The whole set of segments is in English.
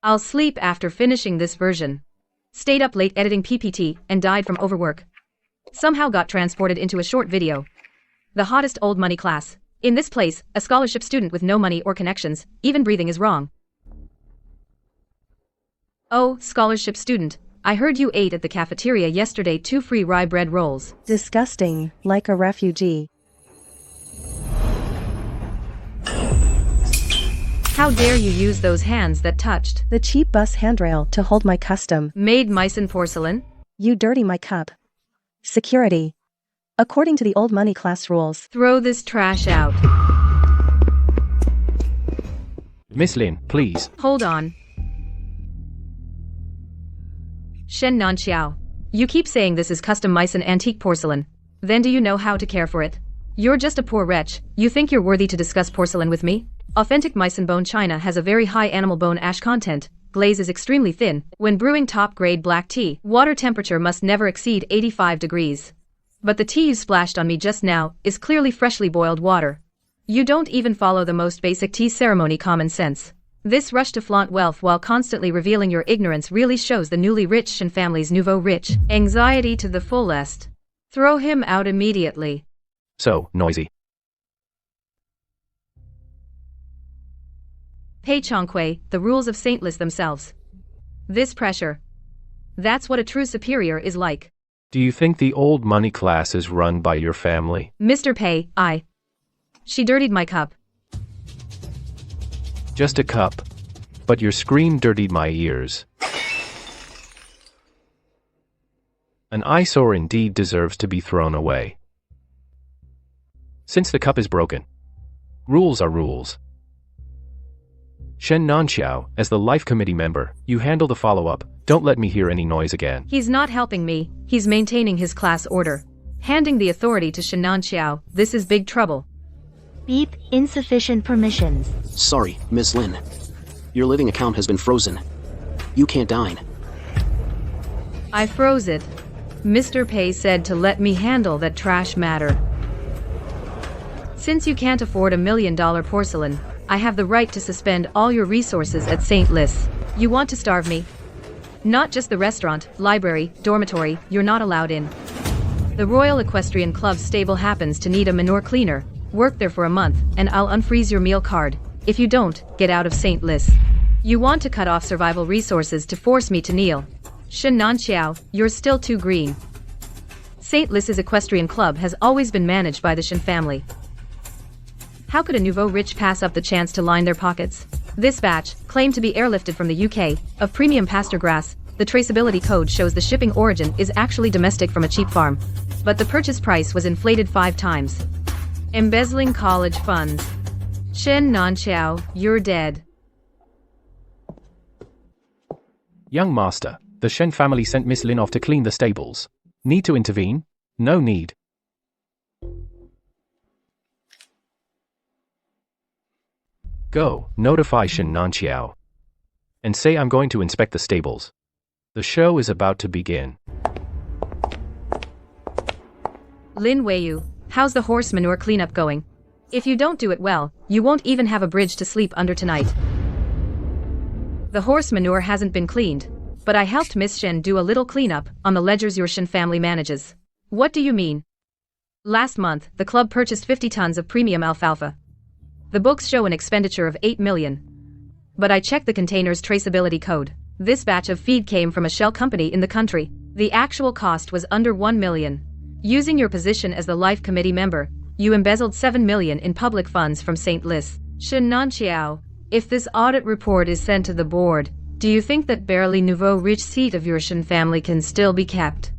I'll sleep after finishing this version. Stayed up late editing PPT and died from overwork. Somehow got transported into a short video. The hottest old money class. In this place, a scholarship student with no money or connections, even breathing is wrong. Oh, scholarship student, I heard you ate at the cafeteria yesterday 2 free rye bread rolls. Disgusting, like a refugee. How dare you use those hands that touched The cheap bus handrail to hold my custom made Meissen porcelain? You dirty my cup. Security. According to the old money class rules. Throw this trash out. Miss Lin, please. Hold on. Shen Nanxiao. You keep saying this is custom Meissen antique porcelain. Then do you know how to care for it? You're just a poor wretch. You think you're worthy to discuss porcelain with me? Authentic Meissen bone china has a very high animal bone ash content. Glaze is extremely thin. When brewing top-grade black tea, water temperature must never exceed 85 degrees. But the tea you splashed on me just now is clearly freshly boiled water. You don't even follow the most basic tea ceremony common sense. This rush to flaunt wealth while constantly revealing your ignorance really shows the newly rich Shen family's nouveau rich anxiety to the fullest. Throw him out immediately. So noisy. Pei Chongquei, the rules of saintless themselves. This pressure. That's what a true superior is like. Do you think the old money class is run by your family? Mr. Pei, She dirtied my cup. Just a cup. But your scream dirtied my ears. An eyesore indeed deserves to be thrown away. Since the cup is broken. Rules are rules. Shen Nanxiao, as the Life Committee member, you handle the follow-up. Don't let me hear any noise again. He's not helping me, he's maintaining his class order. Handing the authority to Shen Nanxiao, this is big trouble. Beep, insufficient permissions. Sorry, Miss Lin. Your living account has been frozen. You can't dine. I froze it. Mr. Pei said to let me handle that trash matter. Since you can't afford $1 million porcelain, I have the right to suspend all your resources at St. Lis. You want to starve me? Not just the restaurant, library, dormitory, you're not allowed in. The Royal Equestrian Club's stable happens to need a manure cleaner. Work there for a month, and I'll unfreeze your meal card. If you don't, get out of St. Lis. You want to cut off survival resources to force me to kneel. Shen Nanxiao, you're still too green. St. Lis's Equestrian Club has always been managed by the Shen family. How could a nouveau rich pass up the chance to line their pockets? This batch, claimed to be airlifted from the UK, of premium pasture grass, the traceability code shows the shipping origin is actually domestic from a cheap farm. But the purchase price was inflated 5 times. Embezzling college funds. Shen Nanxiao, you're dead. Young master, the Shen family sent Miss Lin off to clean the stables. Need to intervene? No need. Go, notify Shen Nanxiao. And say I'm going to inspect the stables. The show is about to begin. Lin Weiyu, how's the horse manure cleanup going? If you don't do it well, you won't even have a bridge to sleep under tonight. The horse manure hasn't been cleaned, but I helped Miss Shen do a little cleanup on the ledgers your Shen family manages. What do you mean? Last month, the club purchased 50 tons of premium alfalfa. The books show an expenditure of 8 million. But I checked the container's traceability code. This batch of feed came from a shell company in the country. The actual cost was under 1 million. Using your position as the Life Committee member, you embezzled 7 million in public funds from St. Lis. Shen Nanxiao, if this audit report is sent to the board, do you think that barely nouveau rich seat of your Shen family can still be kept?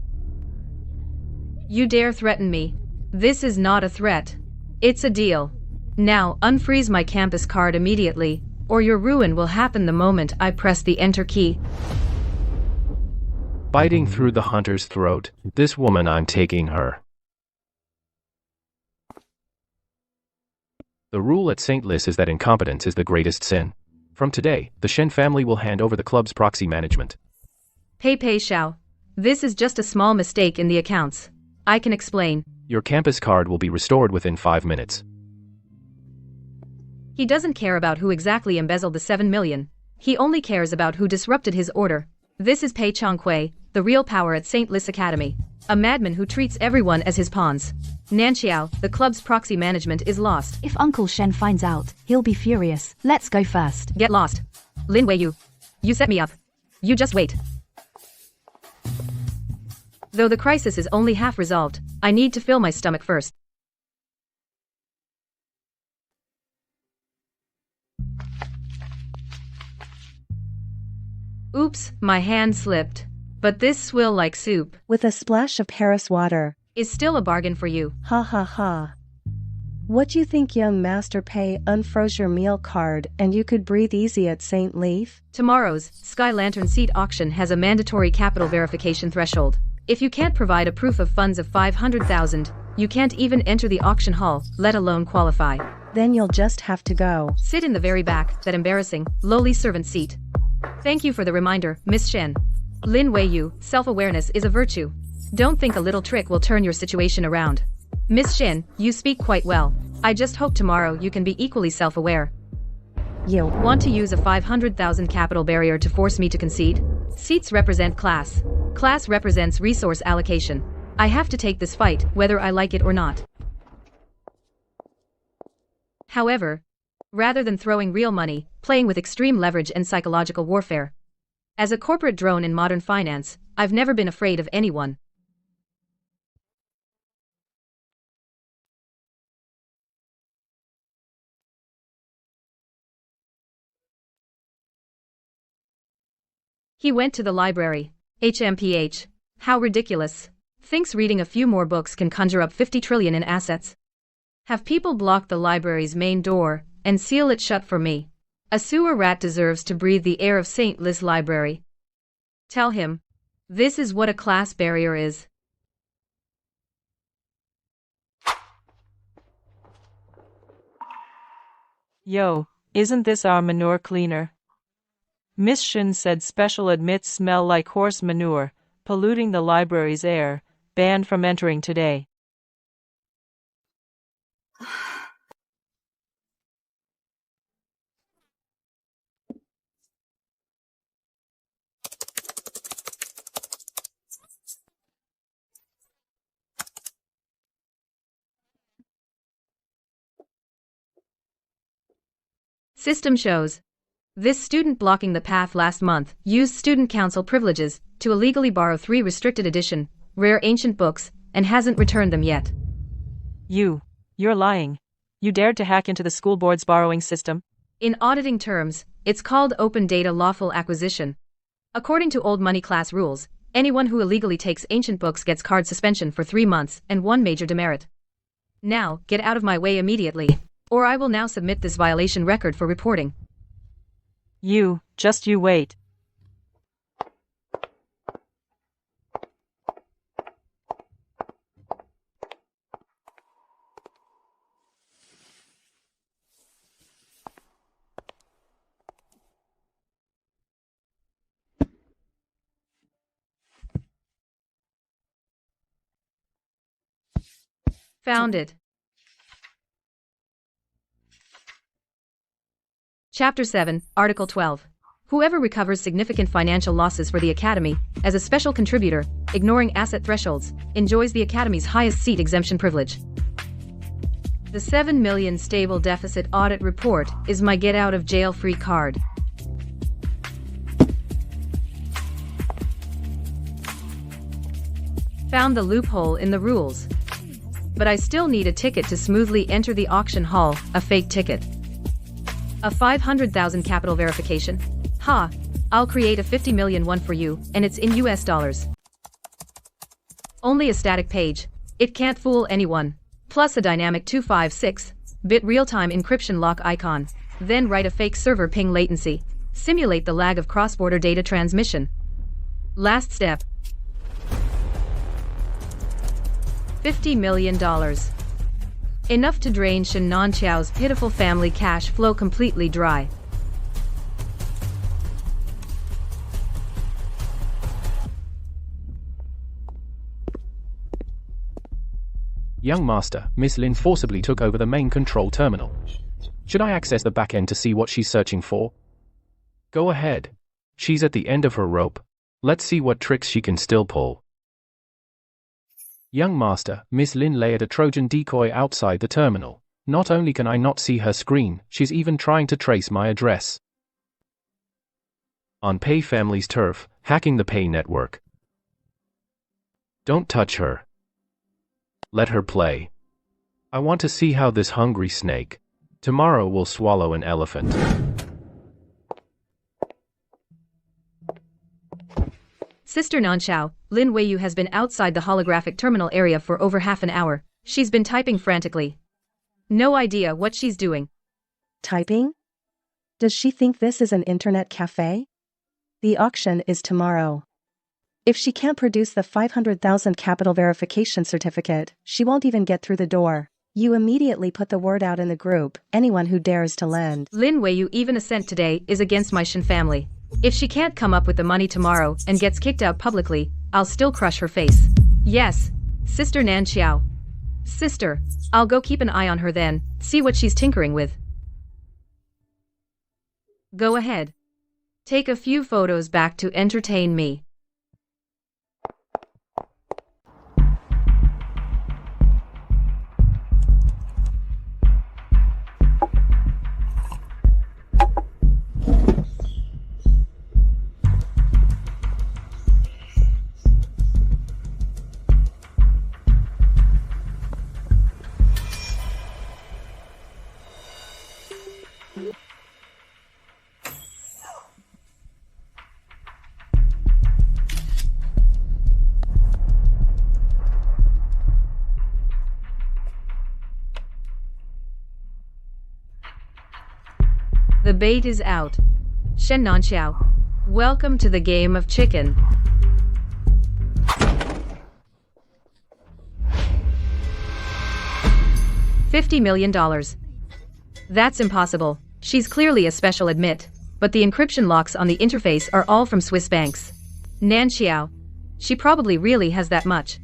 You dare threaten me? This is not a threat. It's a deal. Now, unfreeze my campus card immediately, or your ruin will happen the moment I press the enter key. Biting through the hunter's throat, this woman, I'm taking her. The rule at St. Lis is that incompetence is the greatest sin. From today, the Shen family will hand over the club's proxy management. Pei Xiao. This is just a small mistake in the accounts. I can explain. Your campus card will be restored within 5 minutes. He doesn't care about who exactly embezzled the 7 million. He only cares about who disrupted his order. This is Pei Chongqui, the real power at St. Lis Academy. A madman who treats everyone as his pawns. Nanxiao, the club's proxy management is lost. If Uncle Shen finds out, he'll be furious. Let's go first. Get lost. Lin Weiyu. You set me up. You just wait. Though the crisis is only half resolved, I need to fill my stomach first. Oops, my hand slipped. But this swill like soup With a splash of Paris water. is still a bargain for you. Ha ha ha. What you think, young Master Pei? Unfroze your meal card and you could breathe easy at St. Leaf? Tomorrow's Sky Lantern seat auction has a mandatory capital verification threshold. If you can't provide a proof of funds of 500,000, you can't even enter the auction hall, let alone qualify. Then you'll just have to go. Sit in the very back, that embarrassing, lowly servant seat. Thank you for the reminder, Miss Shen. Lin Weiyu, self-awareness is a virtue. Don't think a little trick will turn your situation around. Miss Shen, you speak quite well. I just hope tomorrow you can be equally self-aware. You. Want to use a 500,000 capital barrier to force me to concede? Seats represent class. Class represents resource allocation. I have to take this fight, whether I like it or not. However, rather than throwing real money, playing with extreme leverage and psychological warfare. As a corporate drone in modern finance, I've never been afraid of anyone. He went to the library. HMPH. How ridiculous. Thinks reading a few more books can conjure up 50 trillion in assets. Have people block the library's main door and seal it shut for me. A sewer rat deserves to breathe the air of St. Lis Library. Tell him. This is what a class barrier is. Yo, isn't this our manure cleaner? Miss Shin said special admits smell like horse manure, polluting the library's air, banned from entering today. System shows. This student blocking the path last month used student council privileges to illegally borrow 3 restricted edition, rare ancient books, and hasn't returned them yet. You're lying. You dared to hack into the school board's borrowing system? In auditing terms, it's called open data lawful acquisition. According to old money class rules, anyone who illegally takes ancient books gets card suspension for 3 months and 1 major demerit. Now, get out of my way immediately, or I will now submit this violation record for reporting. You wait. Found it. Chapter 7, Article 12. Whoever recovers significant financial losses for the Academy, as a special contributor, ignoring asset thresholds, enjoys the Academy's highest seat exemption privilege. The 7 million stable deficit audit report is my get-out-of-jail-free card. Found the loophole in the rules. But I still need a ticket to smoothly enter the auction hall, a fake ticket. A 500,000 capital verification? Ha! I'll create a 50 million one for you, and it's in US dollars. Only a static page. It can't fool anyone. Plus a dynamic 256-bit real-time encryption lock icon. Then write a fake server ping latency. Simulate the lag of cross-border data transmission. Last step. $50 million. Enough to drain Shen Nanqiao's pitiful family cash flow completely dry. Young Master, Miss Lin forcibly took over the main control terminal. Should I access the back end to see what she's searching for? Go ahead. She's at the end of her rope. Let's see what tricks she can still pull. Young master, Miss Lin lay at a Trojan decoy outside the terminal. Not only can I not see her screen, she's even trying to trace my address. On Pay Family's turf, hacking the Pay network. Don't touch her. Let her play. I want to see how this hungry snake tomorrow will swallow an elephant. Sister Nanxiao, Lin Weiyu has been outside the holographic terminal area for over half an hour. She's been typing frantically. No idea what she's doing. Typing? Does she think this is an internet cafe? The auction is tomorrow. If she can't produce the 500,000 capital verification certificate, she won't even get through the door. You immediately put the word out in the group, anyone who dares to lend. Lin Weiyu even a cent today is against my Shen family. If she can't come up with the money tomorrow and gets kicked out publicly, I'll still crush her face. Yes, Sister Nanxiao. Sister, I'll go keep an eye on her then, see what she's tinkering with. Go ahead. Take a few photos back to entertain me. The bait is out. Shen Nanxiao, welcome to the game of chicken. $50 million. That's impossible. She's clearly a special admit, but the encryption locks on the interface are all from Swiss banks. Nanxiao, she probably really has that much.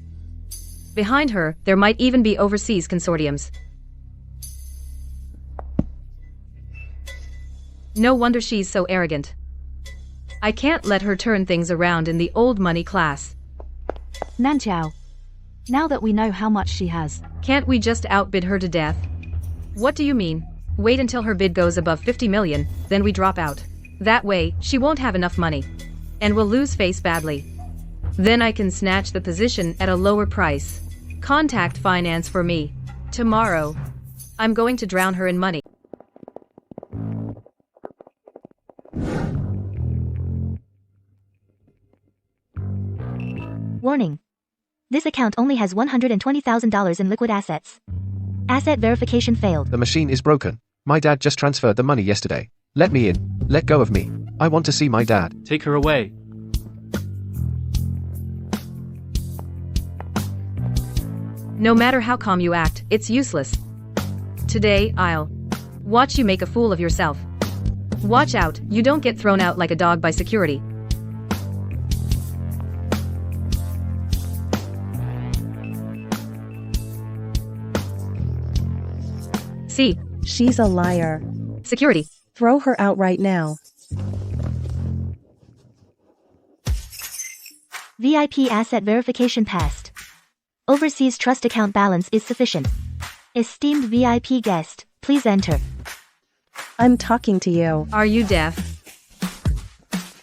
Behind her, there might even be overseas consortiums. No wonder she's so arrogant. I can't let her turn things around in the old money class. Nanxiao. Now that we know how much she has. Can't we just outbid her to death? What do you mean? Wait until her bid goes above 50 million, then we drop out. That way, she won't have enough money. And will lose face badly. Then I can snatch the position at a lower price. Contact finance for me. Tomorrow. I'm going to drown her in money. Warning. This account only has $120,000 in liquid assets. Asset verification failed. The machine is broken. My dad just transferred the money yesterday. Let me in. Let go of me. I want to see my dad. Take her away. No matter how calm you act, it's useless. Today, I'll watch you make a fool of yourself. Watch out, you don't get thrown out like a dog by security. See? She's a liar. Security. Throw her out right now. VIP asset verification passed. Overseas trust account balance is sufficient. Esteemed VIP guest, please enter. I'm talking to you. Are you deaf?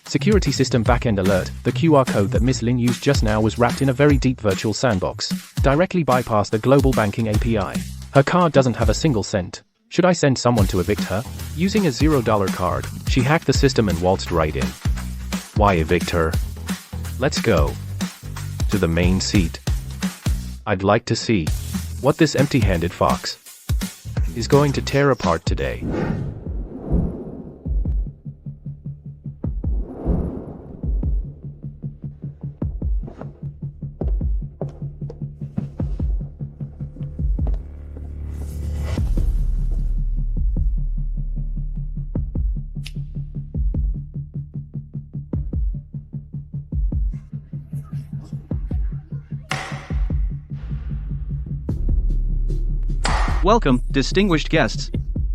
Security system backend alert. The QR code that Miss Lin used just now was wrapped in a very deep virtual sandbox. Directly bypassed the global banking API. Her card doesn't have a single cent. Should I send someone to evict her? Using a $0 card, she hacked the system and waltzed right in. Why evict her? Let's go to the main seat. I'd like to see what this empty-handed fox is going to tear apart today. Welcome, distinguished guests.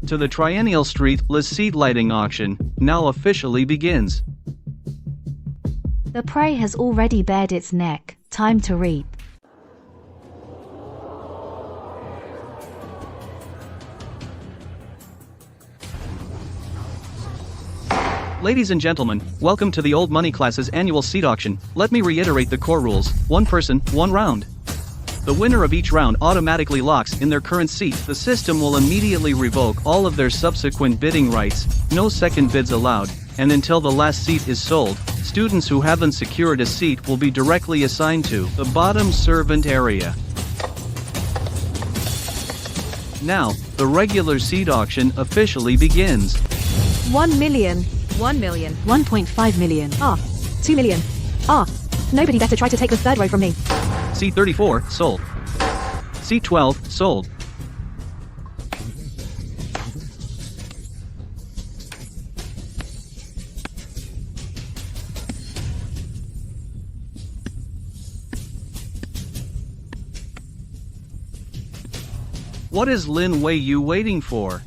to the Triennial Street Les Seat lighting auction now officially begins. The prey has already bared its neck. Time to reap. Ladies and gentlemen, welcome to the Old Money Class's annual seat auction. Let me reiterate the core rules: one person, one round. The winner of each round automatically locks in their current seat. The system will immediately revoke all of their subsequent bidding rights, no second bids allowed, and until the last seat is sold, students who haven't secured a seat will be directly assigned to the bottom servant area. Now, the regular seat auction officially begins. 1 million. 1 million. 1.5 million. 2 million. Nobody better try to take the third row from me. Seat 34, sold. Seat 12, sold. What is Lin Wei Yu waiting for?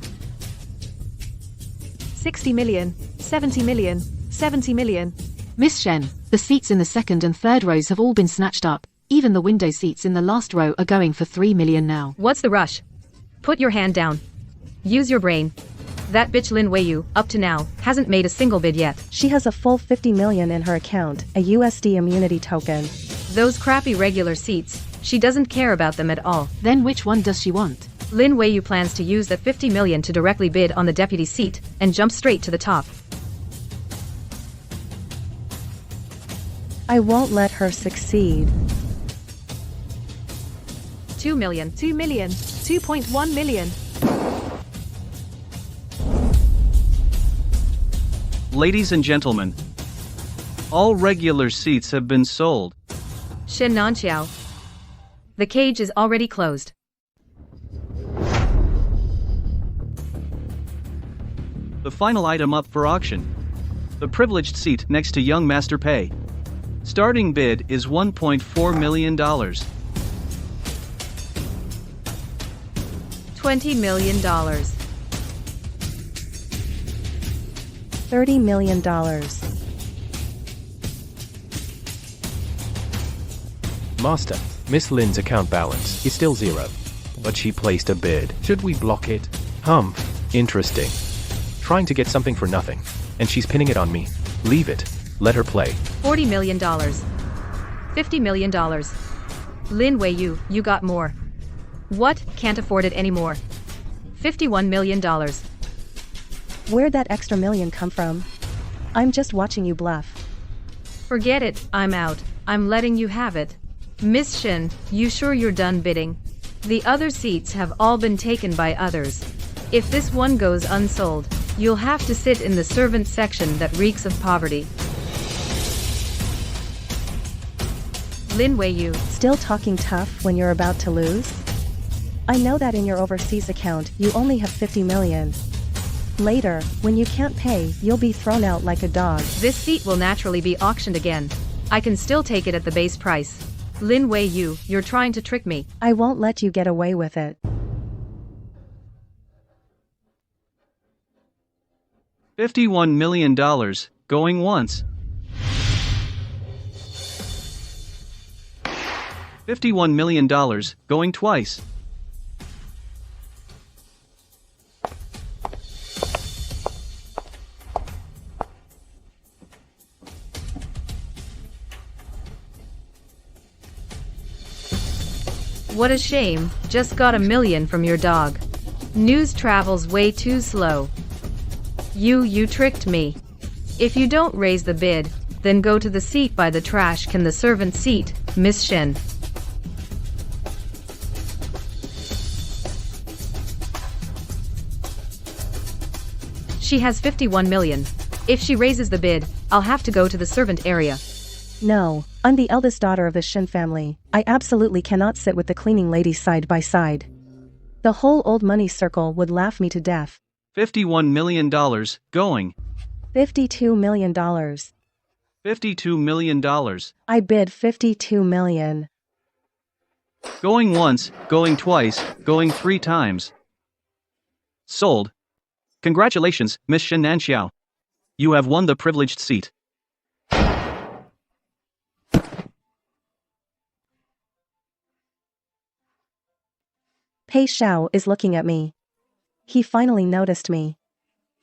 60 million. 70 million. 70 million. Miss Shen, the seats in the second and third rows have all been snatched up. Even the window seats in the last row are going for 3 million now. What's the rush? Put your hand down. Use your brain. That bitch Lin Wei Yu, up to now, hasn't made a single bid yet. She has a full 50 million in her account, a USD immunity token. Those crappy regular seats, she doesn't care about them at all. Then which one does she want? Lin Wei Yu plans to use that 50 million to directly bid on the deputy seat, and jump straight to the top. I won't let her succeed. 2 million. 2 million. 2.1 million. Ladies and gentlemen, all regular seats have been sold. Shen Nanqiao. The cage is already closed. The final item up for auction. The privileged seat next to young Master Pei. Starting bid is $1.4 million. $20 million. $30 million. Master, Miss Lin's account balance is still 0. But she placed a bid. Should we block it? Interesting. Trying to get something for nothing. And she's pinning it on me. Leave it. Let her play. $40 million. $50 million. Lin Wei Yu, you got more. What? Can't afford it anymore. $51 million. Where'd that extra million come from? I'm just watching you bluff. Forget it, I'm out. I'm letting you have it. Miss Shen, you sure you're done bidding? The other seats have all been taken by others. If this one goes unsold, you'll have to sit in the servant section that reeks of poverty. Lin Wei Yu. Still talking tough when you're about to lose? I know that in your overseas account, you only have 50 million. Later, when you can't pay, you'll be thrown out like a dog. This seat will naturally be auctioned again. I can still take it at the base price. Lin Wei Yu, you're trying to trick me. I won't let you get away with it. $51 million, going once. $51 million, going twice. What a shame, just got $1 million from your dog. News travels way too slow. You tricked me. If you don't raise the bid, then go to the seat by the trash can, the servant seat, Miss Shen. She has 51 million. If she raises the bid, I'll have to go to the servant area. No, I'm the eldest daughter of the Shin family. I absolutely cannot sit with the cleaning lady side by side. The whole old money circle would laugh me to death. $51 million, going. $52 million. $52 million. I bid 52 million. Going once, going twice, going 3 times. Sold. Congratulations, Miss Shen Nanxiao. You have won the privileged seat. Pei Xiao is looking at me. He finally noticed me.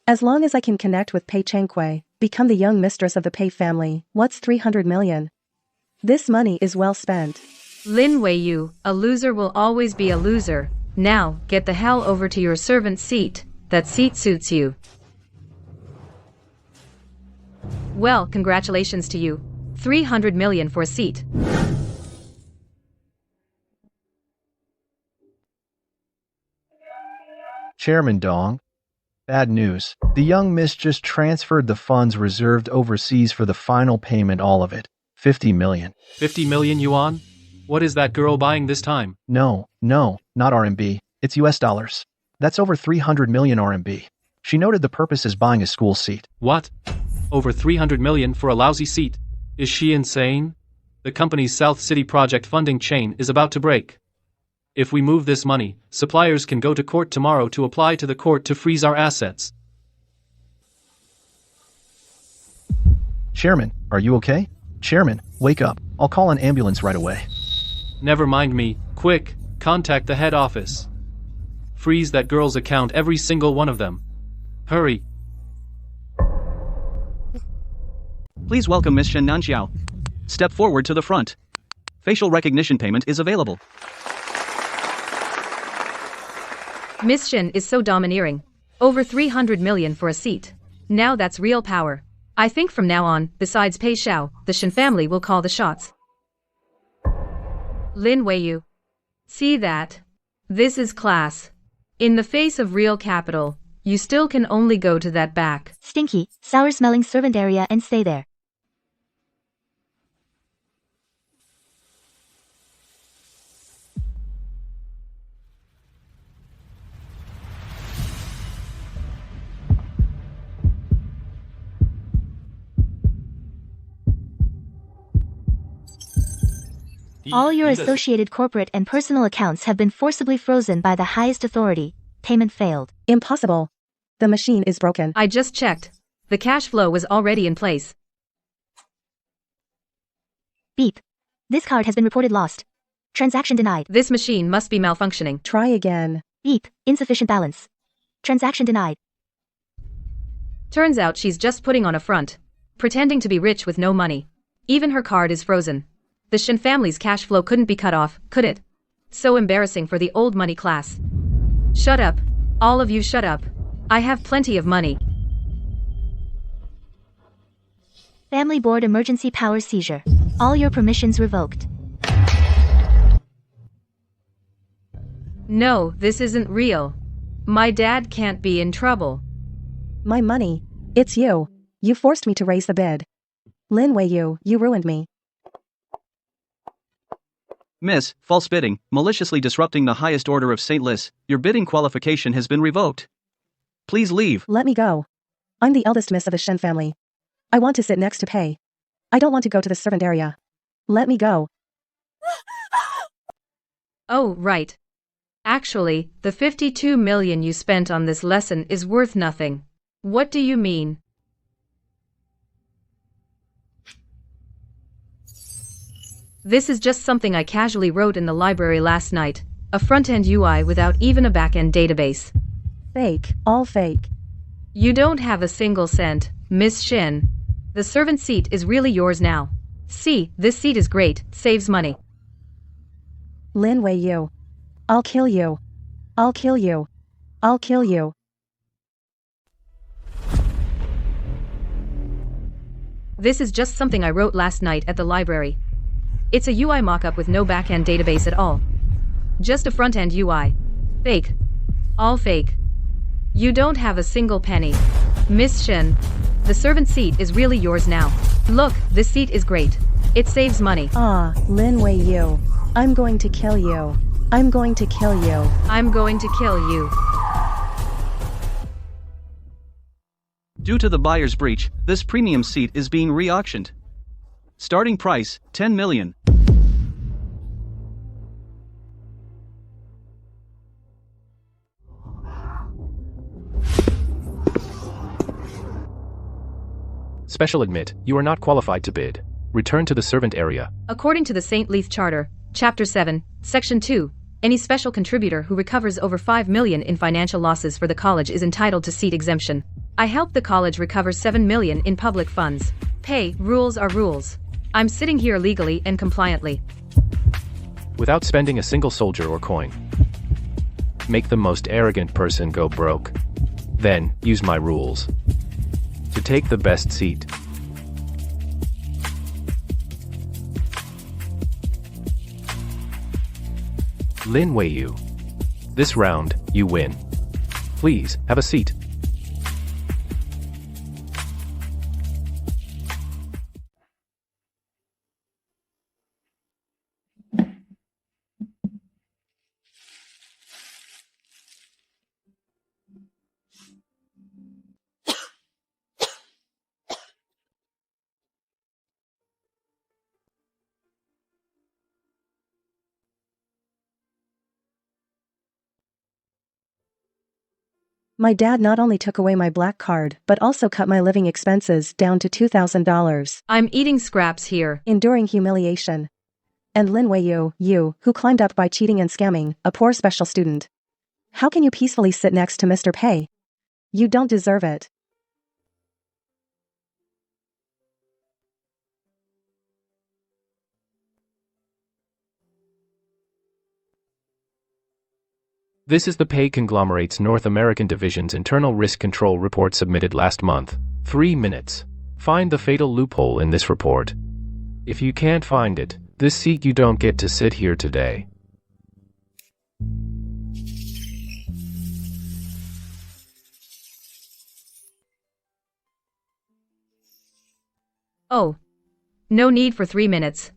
As long as I can connect with Pei Changqui, become the young mistress of the Pei family, what's 300 million? This money is well spent. Lin Weiyu, a loser will always be a loser. Now, get the hell over to your servant's seat. That seat suits you. Well, congratulations to you. 300 million for a seat. Chairman Dong. Bad news. The young miss just transferred the funds reserved overseas for the final payment, all of it. 50 million. 50 million yuan? What is that girl buying this time? No, not RMB. It's US dollars. That's over 300 million RMB. She noted the purpose is buying a school seat. What? Over 300 million for a lousy seat? Is she insane? The company's South City project funding chain is about to break. If we move this money, suppliers can go to court tomorrow to apply to the court to freeze our assets. Chairman, are you okay? Chairman, wake up. I'll call an ambulance right away. Never mind me. Quick, contact the head office. Freeze that girl's account, every single one of them. Hurry. Please welcome Miss Shen Nanxiao. Step forward to the front. Facial recognition payment is available. Miss Shen is so domineering. Over 300 million for a seat. Now that's real power. I think from now on, besides Pei Xiao, the Shen family will call the shots. Lin Weiyu. See that? This is class. In the face of real capital, you still can only go to that back. Stinky, sour-smelling servant area and stay there. All your associated corporate and personal accounts have been forcibly frozen by the highest authority. Payment failed. Impossible. The machine is broken. I just checked. The cash flow was already in place. Beep. This card has been reported lost. Transaction denied. This machine must be malfunctioning. Try again. Beep. Insufficient balance. Transaction denied. Turns out she's just putting on a front. Pretending to be rich with no money. Even her card is frozen. The Shen family's cash flow couldn't be cut off, could it? So embarrassing for the old money class. Shut up. All of you shut up. I have plenty of money. Family board emergency power seizure. All your permissions revoked. No, this isn't real. My dad can't be in trouble. My money. It's you. You forced me to raise the bid. Lin Weiyu, you ruined me. Miss, false bidding, maliciously disrupting the highest order of St. Lis, your bidding qualification has been revoked. Please leave. Let me go. I'm the eldest miss of the Shen family. I want to sit next to Pei. I don't want to go to the servant area. Let me go. Oh, right. Actually, the 52 million you spent on this lesson is worth nothing. What do you mean? This is just something I casually wrote in the library last night. A front-end UI without even a back-end database. Fake. All fake. You don't have a single cent, Miss Shen. The servant seat is really yours now. See, this seat is great, saves money. Lin Weiyu. I'll kill you. I'll kill you. I'll kill you. This is just something I wrote last night at the library. It's a UI mockup with no back-end database at all. Just a front-end UI. Fake. All fake. You don't have a single penny. Miss Shen, the servant seat is really yours now. Look, this seat is great. It saves money. Ah, Lin Weiyu. I'm going to kill you. I'm going to kill you. I'm going to kill you. Due to the buyer's breach, this premium seat is being re-auctioned. Starting price, 10 million. Special admit, you are not qualified to bid. Return to the servant area. According to the St. Leith Charter, Chapter 7, Section 2, any special contributor who recovers over $5 million in financial losses for the college is entitled to seat exemption. I helped the college recover $7 million in public funds. Pay, rules are rules. I'm sitting here legally and compliantly. Without spending a single soldier or coin. Make the most arrogant person go broke. Then, use my rules. To take the best seat. Lin Weiyu. This round, you win. Please, have a seat. My dad not only took away my black card but also cut my living expenses down to $2,000. I'm eating scraps here. Enduring humiliation. And Lin Weiyu, you, who climbed up by cheating and scamming, a poor special student. How can you peacefully sit next to Mr. Pei? You don't deserve it. This is the Pei Conglomerate's North American Division's Internal Risk Control Report submitted last month. 3 minutes. Find the fatal loophole in this report. If you can't find it, this seat you don't get to sit here today. Oh. No need for 3 minutes.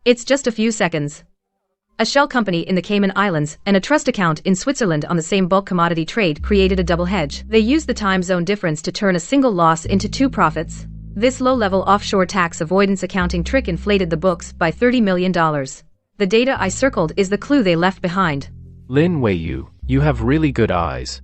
It's just a few seconds. A shell company in the Cayman Islands and a trust account in Switzerland on the same bulk commodity trade created a double hedge. They used the time zone difference to turn a single loss into 2 profits. This low-level offshore tax avoidance accounting trick inflated the books by $30 million. The data I circled is the clue they left behind. Lin Weiyu, you have really good eyes.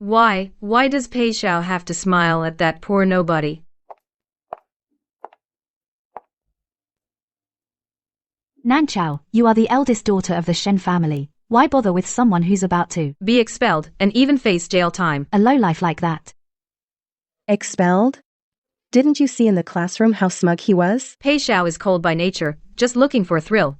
Why does Pei Xiao have to smile at that poor nobody? Nanchao, you are the eldest daughter of the Shen family. Why bother with someone who's about to be expelled and even face jail time? A lowlife like that. Expelled? Didn't you see in the classroom how smug he was? Pei Xiao is cold by nature, just looking for a thrill.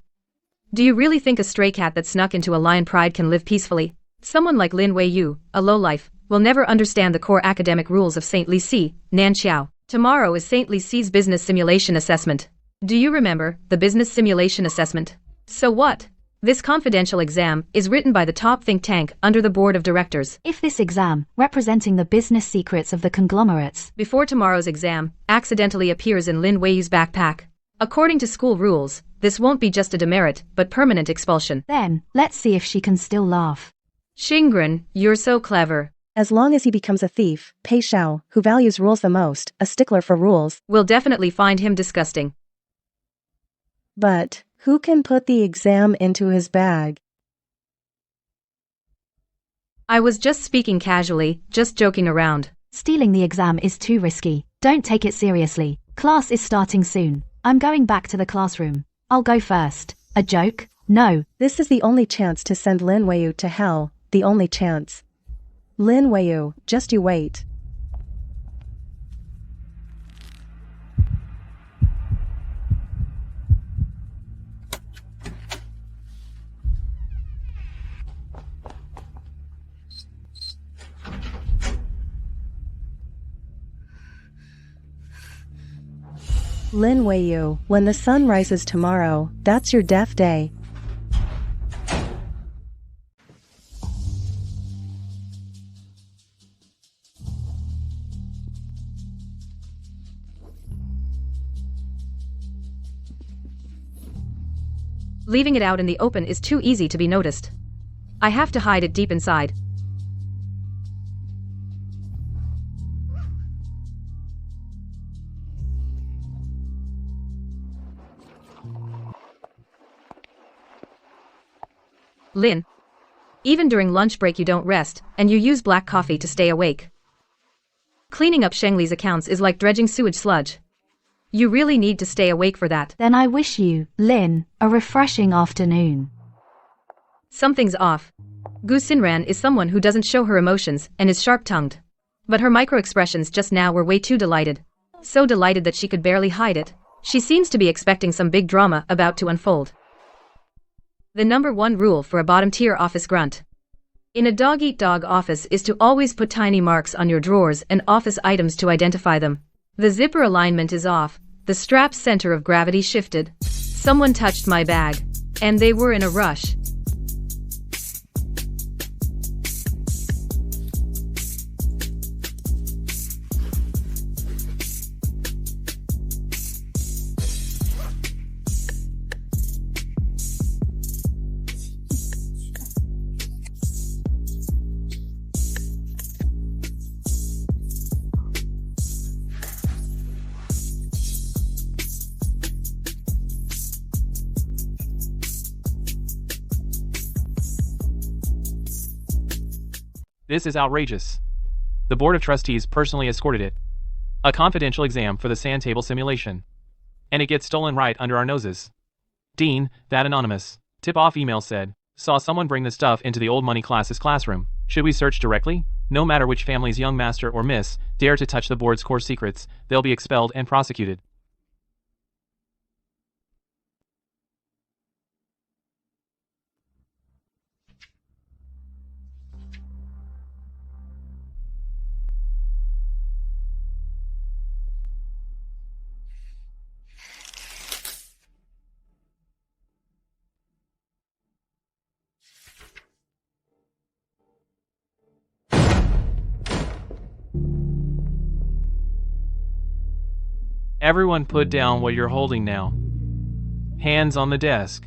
Do you really think a stray cat that snuck into a lion pride can live peacefully? Someone like Lin Weiyu, a lowlife, will never understand the core academic rules of St. Lici, Nanxiao. Tomorrow is St. Lici's business simulation assessment. Do you remember the business simulation assessment? So what? This confidential exam is written by the top think tank under the board of directors. If this exam, representing the business secrets of the conglomerates, before tomorrow's exam, accidentally appears in Lin Weiyu's backpack, according to school rules, this won't be just a demerit, but permanent expulsion. Then, let's see if she can still laugh. Xingren, you're so clever. As long as he becomes a thief, Pei Xiao, who values rules the most, a stickler for rules, will definitely find him disgusting. But, who can put the exam into his bag? I was just speaking casually, just joking around. Stealing the exam is too risky. Don't take it seriously. Class is starting soon. I'm going back to the classroom. I'll go first. A joke? No. This is the only chance to send Lin Weiyu to hell. The only chance. Lin Weiyu, just you wait. Lin Weiyu, when the sun rises tomorrow, that's your death day. Leaving it out in the open is too easy to be noticed. I have to hide it deep inside. Lin. Even during lunch break you don't rest, and you use black coffee to stay awake. Cleaning up Shengli's accounts is like dredging sewage sludge. You really need to stay awake for that. Then I wish you, Lin, a refreshing afternoon. Something's off. Gu Xinran is someone who doesn't show her emotions and is sharp-tongued. But her micro-expressions just now were way too delighted. So delighted that she could barely hide it. She seems to be expecting some big drama about to unfold. The #1 rule for a bottom-tier office grunt in a dog-eat-dog office is to always put tiny marks on your drawers and office items to identify them. The zipper alignment is off, the strap's center of gravity shifted, someone touched my bag, and they were in a rush. This is outrageous. The Board of Trustees personally escorted it. A confidential exam for the sand table simulation. And it gets stolen right under our noses. Dean, that anonymous tip-off email said, saw someone bring the stuff into the old money classes classroom. Should we search directly? No matter which family's young master or miss dare to touch the board's core secrets, they'll be expelled and prosecuted. Everyone put down what you're holding now. Hands on the desk.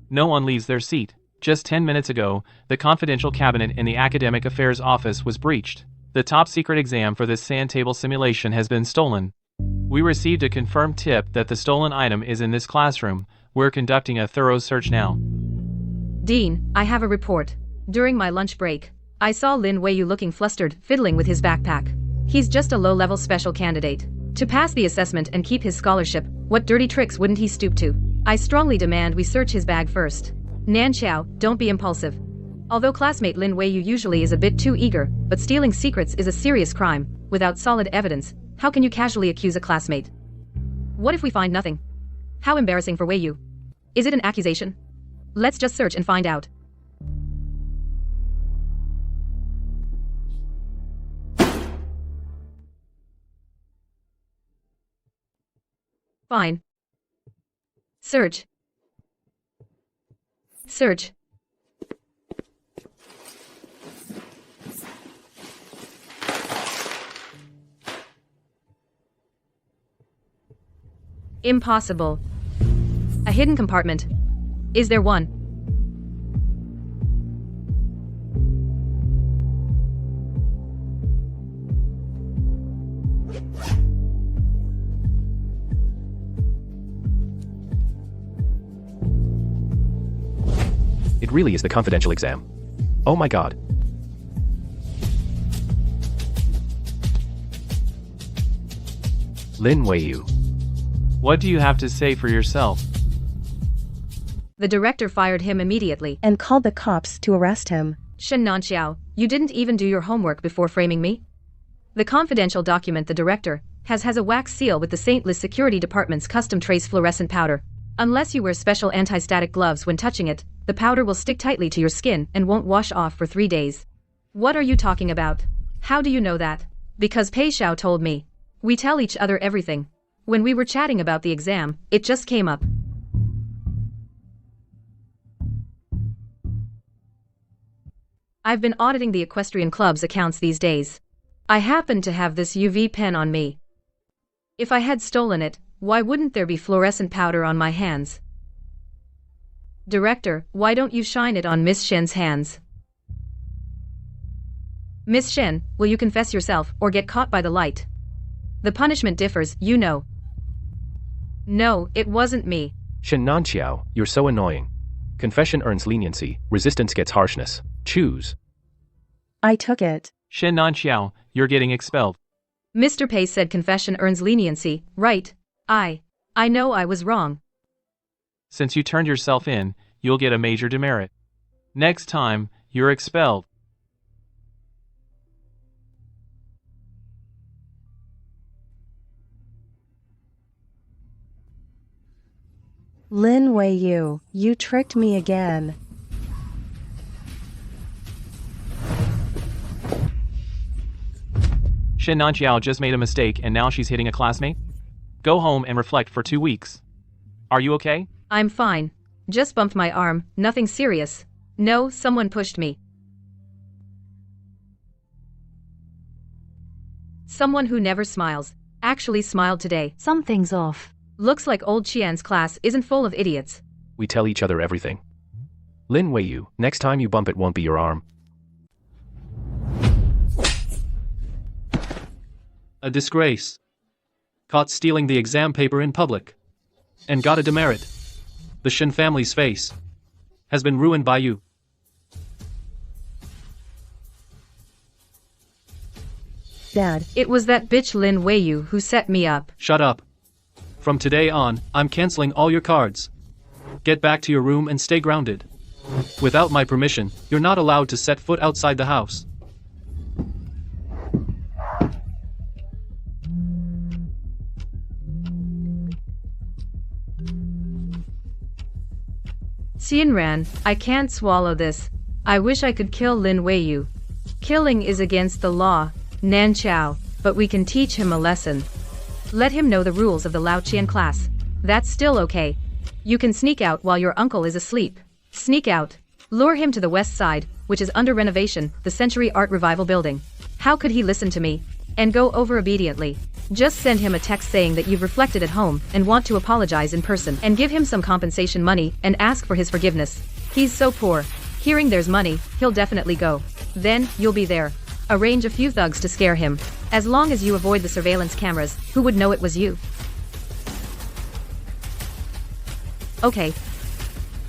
No one leaves their seat. Just 10 minutes ago, the confidential cabinet in the Academic Affairs Office was breached. The top secret exam for this sand table simulation has been stolen. We received a confirmed tip that the stolen item is in this classroom. We're conducting a thorough search now. Dean, I have a report. During my lunch break, I saw Lin Weiyu looking flustered, fiddling with his backpack. He's just a low-level special candidate. To pass the assessment and keep his scholarship, what dirty tricks wouldn't he stoop to? I strongly demand we search his bag first. Nan Xiao, don't be impulsive. Although classmate Lin Weiyu usually is a bit too eager, but stealing secrets is a serious crime. Without solid evidence, how can you casually accuse a classmate? What if we find nothing? How embarrassing for Weiyu. Is it an accusation? Let's just search and find out. Fine. Search. Search. Impossible. A hidden compartment. Is there one? It really is the confidential exam. Oh my god. Lin Weiyu. What do you have to say for yourself? The director fired him immediately and called the cops to arrest him. Shen Nanxiao, you didn't even do your homework before framing me? The confidential document the director has a wax seal with the St. Louis Security Department's custom trace fluorescent powder. Unless you wear special anti-static gloves when touching it, the powder will stick tightly to your skin and won't wash off for 3 days. What are you talking about? How do you know that? Because Pei Xiao told me. We tell each other everything. When we were chatting about the exam, it just came up. I've been auditing the Equestrian Club's accounts these days. I happen to have this UV pen on me. If I had stolen it, why wouldn't there be fluorescent powder on my hands? Director, why don't you shine it on Miss Shen's hands? Miss Shen, will you confess yourself or get caught by the light? The punishment differs, you know. No, it wasn't me. Shen Nanxiao, you're so annoying. Confession earns leniency, resistance gets harshness. Choose. I took it. Shen Nanxiao, you're getting expelled. Mr. Pei said confession earns leniency, right? I know I was wrong. Since you turned yourself in, you'll get a major demerit. Next time, you're expelled. Lin Weiyu, you tricked me again. Shen Nanxiao just made a mistake and now she's hitting a classmate? Go home and reflect for 2 weeks. Are you okay? I'm fine. Just bumped my arm, nothing serious. No, someone pushed me. Someone who never smiles. Actually smiled today. Something's off. Looks like old Qian's class isn't full of idiots. We tell each other everything. Lin Weiyu, next time you bump it won't be your arm. A disgrace. Caught stealing the exam paper in public. And got a demerit. The Shen family's face has been ruined by you. Dad. It was that bitch Lin Weiyu who set me up. Shut up. From today on, I'm canceling all your cards. Get back to your room and stay grounded. Without my permission, you're not allowed to set foot outside the house. Xianran, I can't swallow this. I wish I could kill Lin Weiyu. Killing is against the law, Nanchao, but we can teach him a lesson. Let him know the rules of the Lao Qian class. That's still okay. You can sneak out while your uncle is asleep. Sneak out. Lure him to the west side, which is under renovation, the Century Art Revival building. How could he listen to me? And go over obediently. Just send him a text saying that you've reflected at home and want to apologize in person, and give him some compensation money and ask for his forgiveness. He's so poor. Hearing there's money, he'll definitely go. Then, you'll be there. Arrange a few thugs to scare him. As long as you avoid the surveillance cameras, who would know it was you? Okay.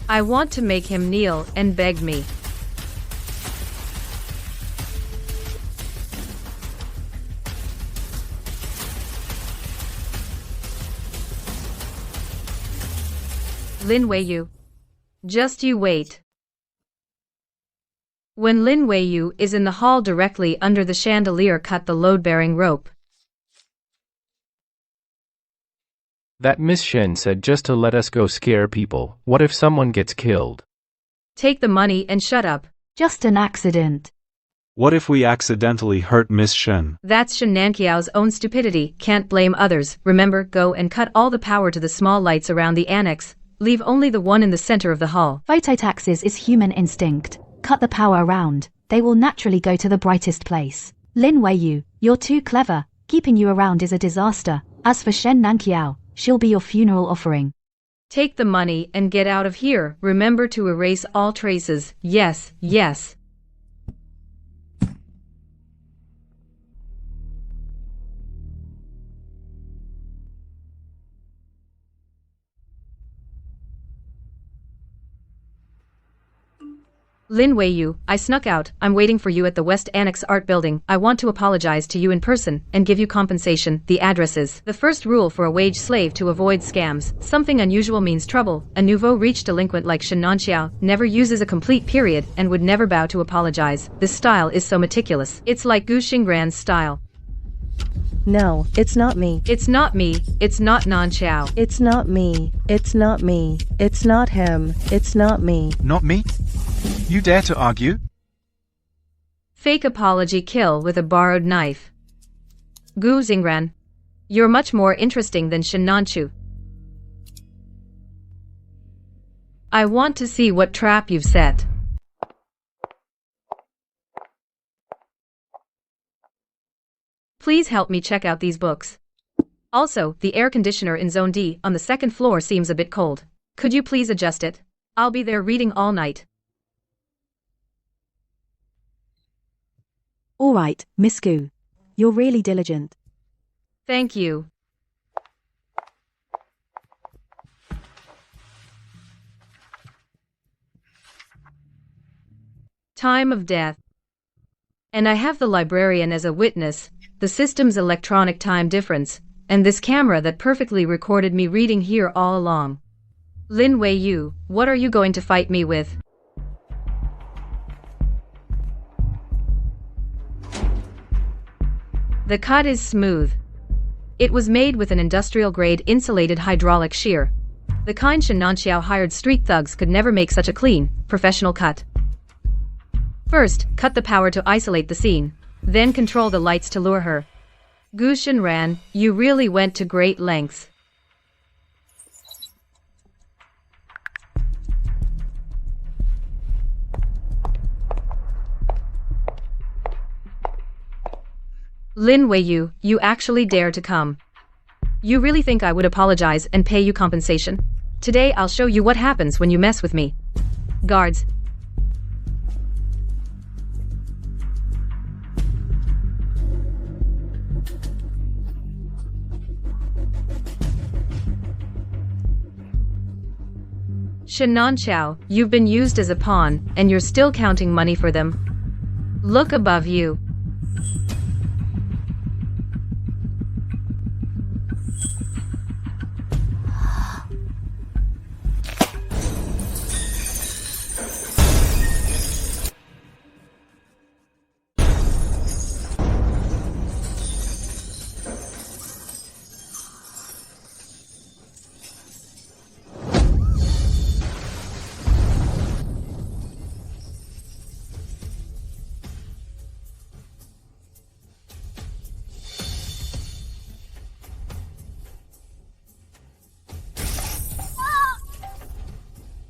I want to make him kneel and beg me. Lin Weiyu. Just you wait. When Lin Weiyu is in the hall directly under the chandelier, cut the load-bearing rope. That Miss Shen said just to let us go scare people. What if someone gets killed? Take the money and shut up. Just an accident. What if we accidentally hurt Miss Shen? That's Shen Nanqiao's own stupidity, can't blame others. Remember, go and cut all the power to the small lights around the annex. Leave only the one in the center of the hall. Phototaxis is human instinct. Cut the power around. They will naturally go to the brightest place. Lin Weiyu, you're too clever. Keeping you around is a disaster. As for Shen Nanqiao, she'll be your funeral offering. Take the money and get out of here. Remember to erase all traces. Yes, yes. Lin Weiyu, I snuck out. I'm waiting for you at the West Annex Art Building. I want to apologize to you in person and give you compensation. The address is the first rule for a wage slave to avoid scams. Something unusual means trouble. A nouveau riche delinquent like Shen Nanxiao never uses a complete period and would never bow to apologize. This style is so meticulous. It's like Gu Xingran's style. No, it's not me. It's not me. It's not Nanxiao. It's not me. It's not me. It's not him. It's not me. Not me? You dare to argue? Fake apology kill with a borrowed knife. Gu Xingran. You're much more interesting than Shen Nanchu. I want to see what trap you've set. Please help me check out these books. Also, the air conditioner in Zone D on the second floor seems a bit cold. Could you please adjust it? I'll be there reading all night. All right, Miss Gu. You're really diligent. Thank you. Time of death. And I have the librarian as a witness, the system's electronic time difference, and this camera that perfectly recorded me reading here all along. Lin Wei-yu, what are you going to fight me with? The cut is smooth. It was made with an industrial-grade insulated hydraulic shear. The kind Shen Nanxiao hired street thugs could never make such a clean, professional cut. First, cut the power to isolate the scene. Then control the lights to lure her. Gu Shenran, you really went to great lengths. Lin Wei-yu, you actually dare to come. You really think I would apologize and pay you compensation? Today I'll show you what happens when you mess with me. Guards. Shen Nanxiao, you've been used as a pawn, and you're still counting money for them. Look above you.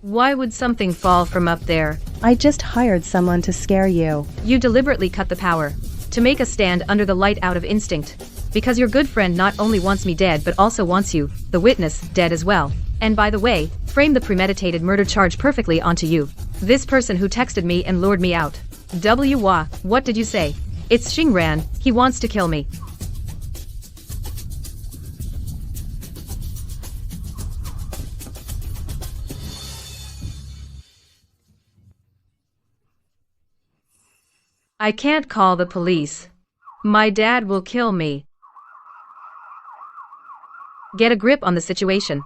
Why would something fall from up there? I just hired someone to scare you. You deliberately cut the power. To make us stand under the light out of instinct. Because your good friend not only wants me dead but also wants you, the witness, dead as well. And by the way, frame the premeditated murder charge perfectly onto you. This person who texted me and lured me out. Wah, what did you say? It's Xingran, he wants to kill me. I can't call the police. My dad will kill me. Get a grip on the situation.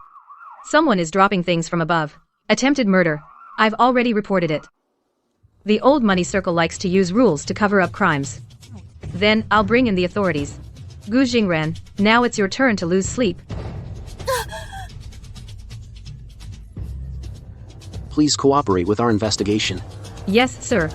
Someone is dropping things from above. Attempted murder. I've already reported it. The old money circle likes to use rules to cover up crimes. Then, I'll bring in the authorities. Gu Jingran, now it's your turn to lose sleep. Please cooperate with our investigation. Yes, sir.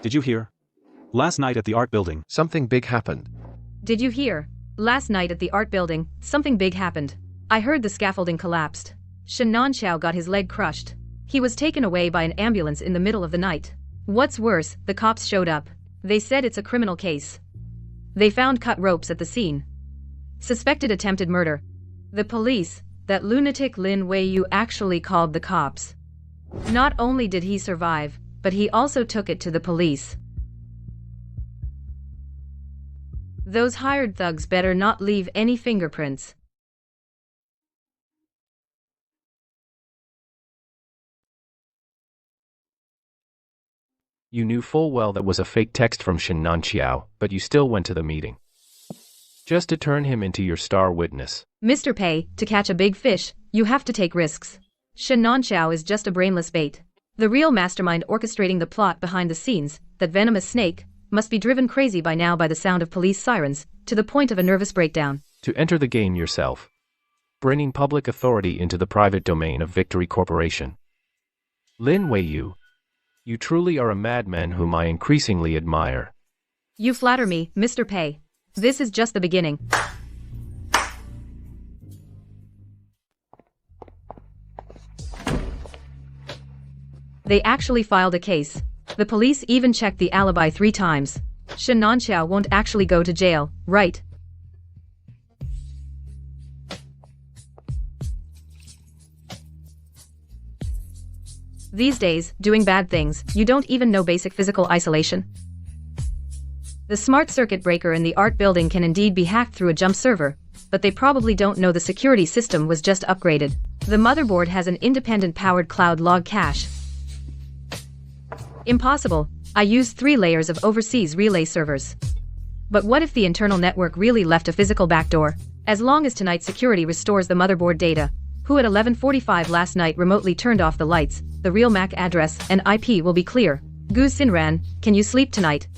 Did you hear? Last night at the art building, something big happened. Did you hear? Last night at the art building, something big happened. I heard the scaffolding collapsed. Shen Nanxiao got his leg crushed. He was taken away by an ambulance in the middle of the night. What's worse, the cops showed up. They said it's a criminal case. They found cut ropes at the scene. Suspected attempted murder. The police, that lunatic Lin Wei-yu actually called the cops. Not only did he survive, but he also took it to the police. Those hired thugs better not leave any fingerprints. You knew full well that was a fake text from Shen Nanxiao, but you still went to the meeting. Just to turn him into your star witness. Mr. Pei, to catch a big fish, you have to take risks. Shen Nanxiao is just a brainless bait. The real mastermind orchestrating the plot behind the scenes, that venomous snake, must be driven crazy by now by the sound of police sirens, to the point of a nervous breakdown. To enter the game yourself. Bringing public authority into the private domain of Victory Corporation. Lin Wei-yu, you truly are a madman whom I increasingly admire. You flatter me, Mr. Pei. This is just the beginning. They actually filed a case. The police even checked the alibi 3 times. Shen Nanxiao won't actually go to jail, right? These days, doing bad things, you don't even know basic physical isolation. The smart circuit breaker in the art building can indeed be hacked through a jump server, but they probably don't know the security system was just upgraded. The motherboard has an independent powered cloud log cache. Impossible. I used 3 layers of overseas relay servers. But what if the internal network really left a physical backdoor? As long as tonight's security restores the motherboard data, who at 11:45 last night remotely turned off the lights, the real MAC address and IP will be clear. Gu Sinran, can you sleep tonight?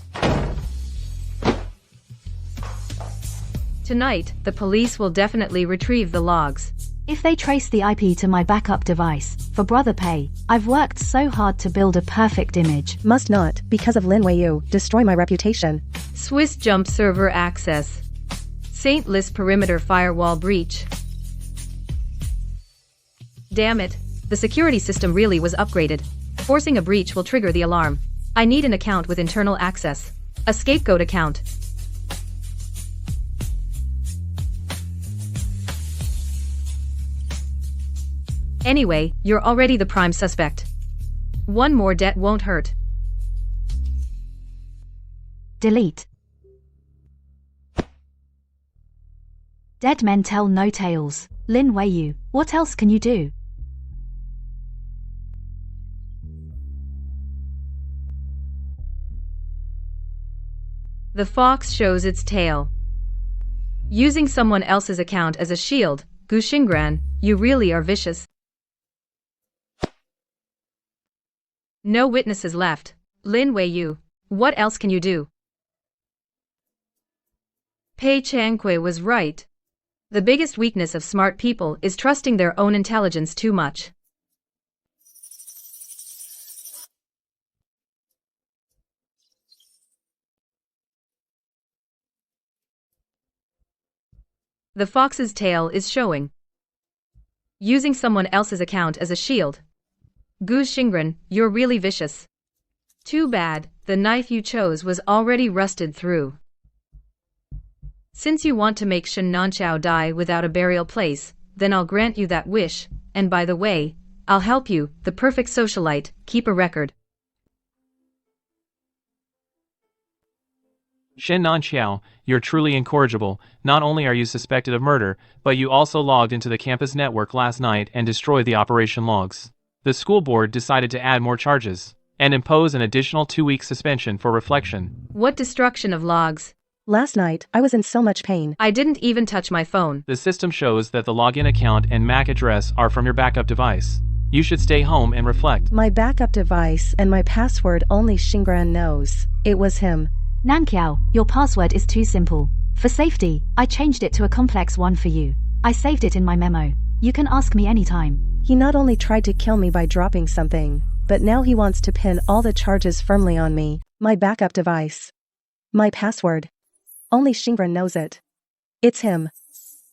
Tonight, the police will definitely retrieve the logs. If they trace the IP to my backup device, for brother pay, I've worked so hard to build a perfect image. Must not, because of Lin Weiyu, destroy my reputation. Swiss jump server access. St. Louis perimeter firewall breach. Damn it, the security system really was upgraded. Forcing a breach will trigger the alarm. I need an account with internal access. A scapegoat account. Anyway, you're already the prime suspect. One more debt won't hurt. Delete. Dead men tell no tales. Lin Weiyu, what else can you do? The fox shows its tail. Using someone else's account as a shield, Gu Xingran, you really are vicious. No witnesses left. Lin Weiyu, what else can you do? Pei Changque was right. The biggest weakness of smart people is trusting their own intelligence too much. The fox's tail is showing. Using someone else's account as a shield. Gu Xingran, you're really vicious. Too bad, the knife you chose was already rusted through. Since you want to make Shen Nanchao die without a burial place, then I'll grant you that wish, and by the way, I'll help you, the perfect socialite, keep a record. Shen Nanchao, you're truly incorrigible. Not only are you suspected of murder, but you also logged into the campus network last night and destroyed the operation logs. The school board decided to add more charges and impose an additional 2-week suspension for reflection. What destruction of logs? Last night, I was in so much pain. I didn't even touch my phone. The system shows that the login account and MAC address are from your backup device. You should stay home and reflect. My backup device and my password only Xingran knows. It was him. Nankiao, your password is too simple. For safety, I changed it to a complex one for you. I saved it in my memo. You can ask me anytime. He not only tried to kill me by dropping something, but now he wants to pin all the charges firmly on me. My backup device. My password. Only Xingran knows it. It's him.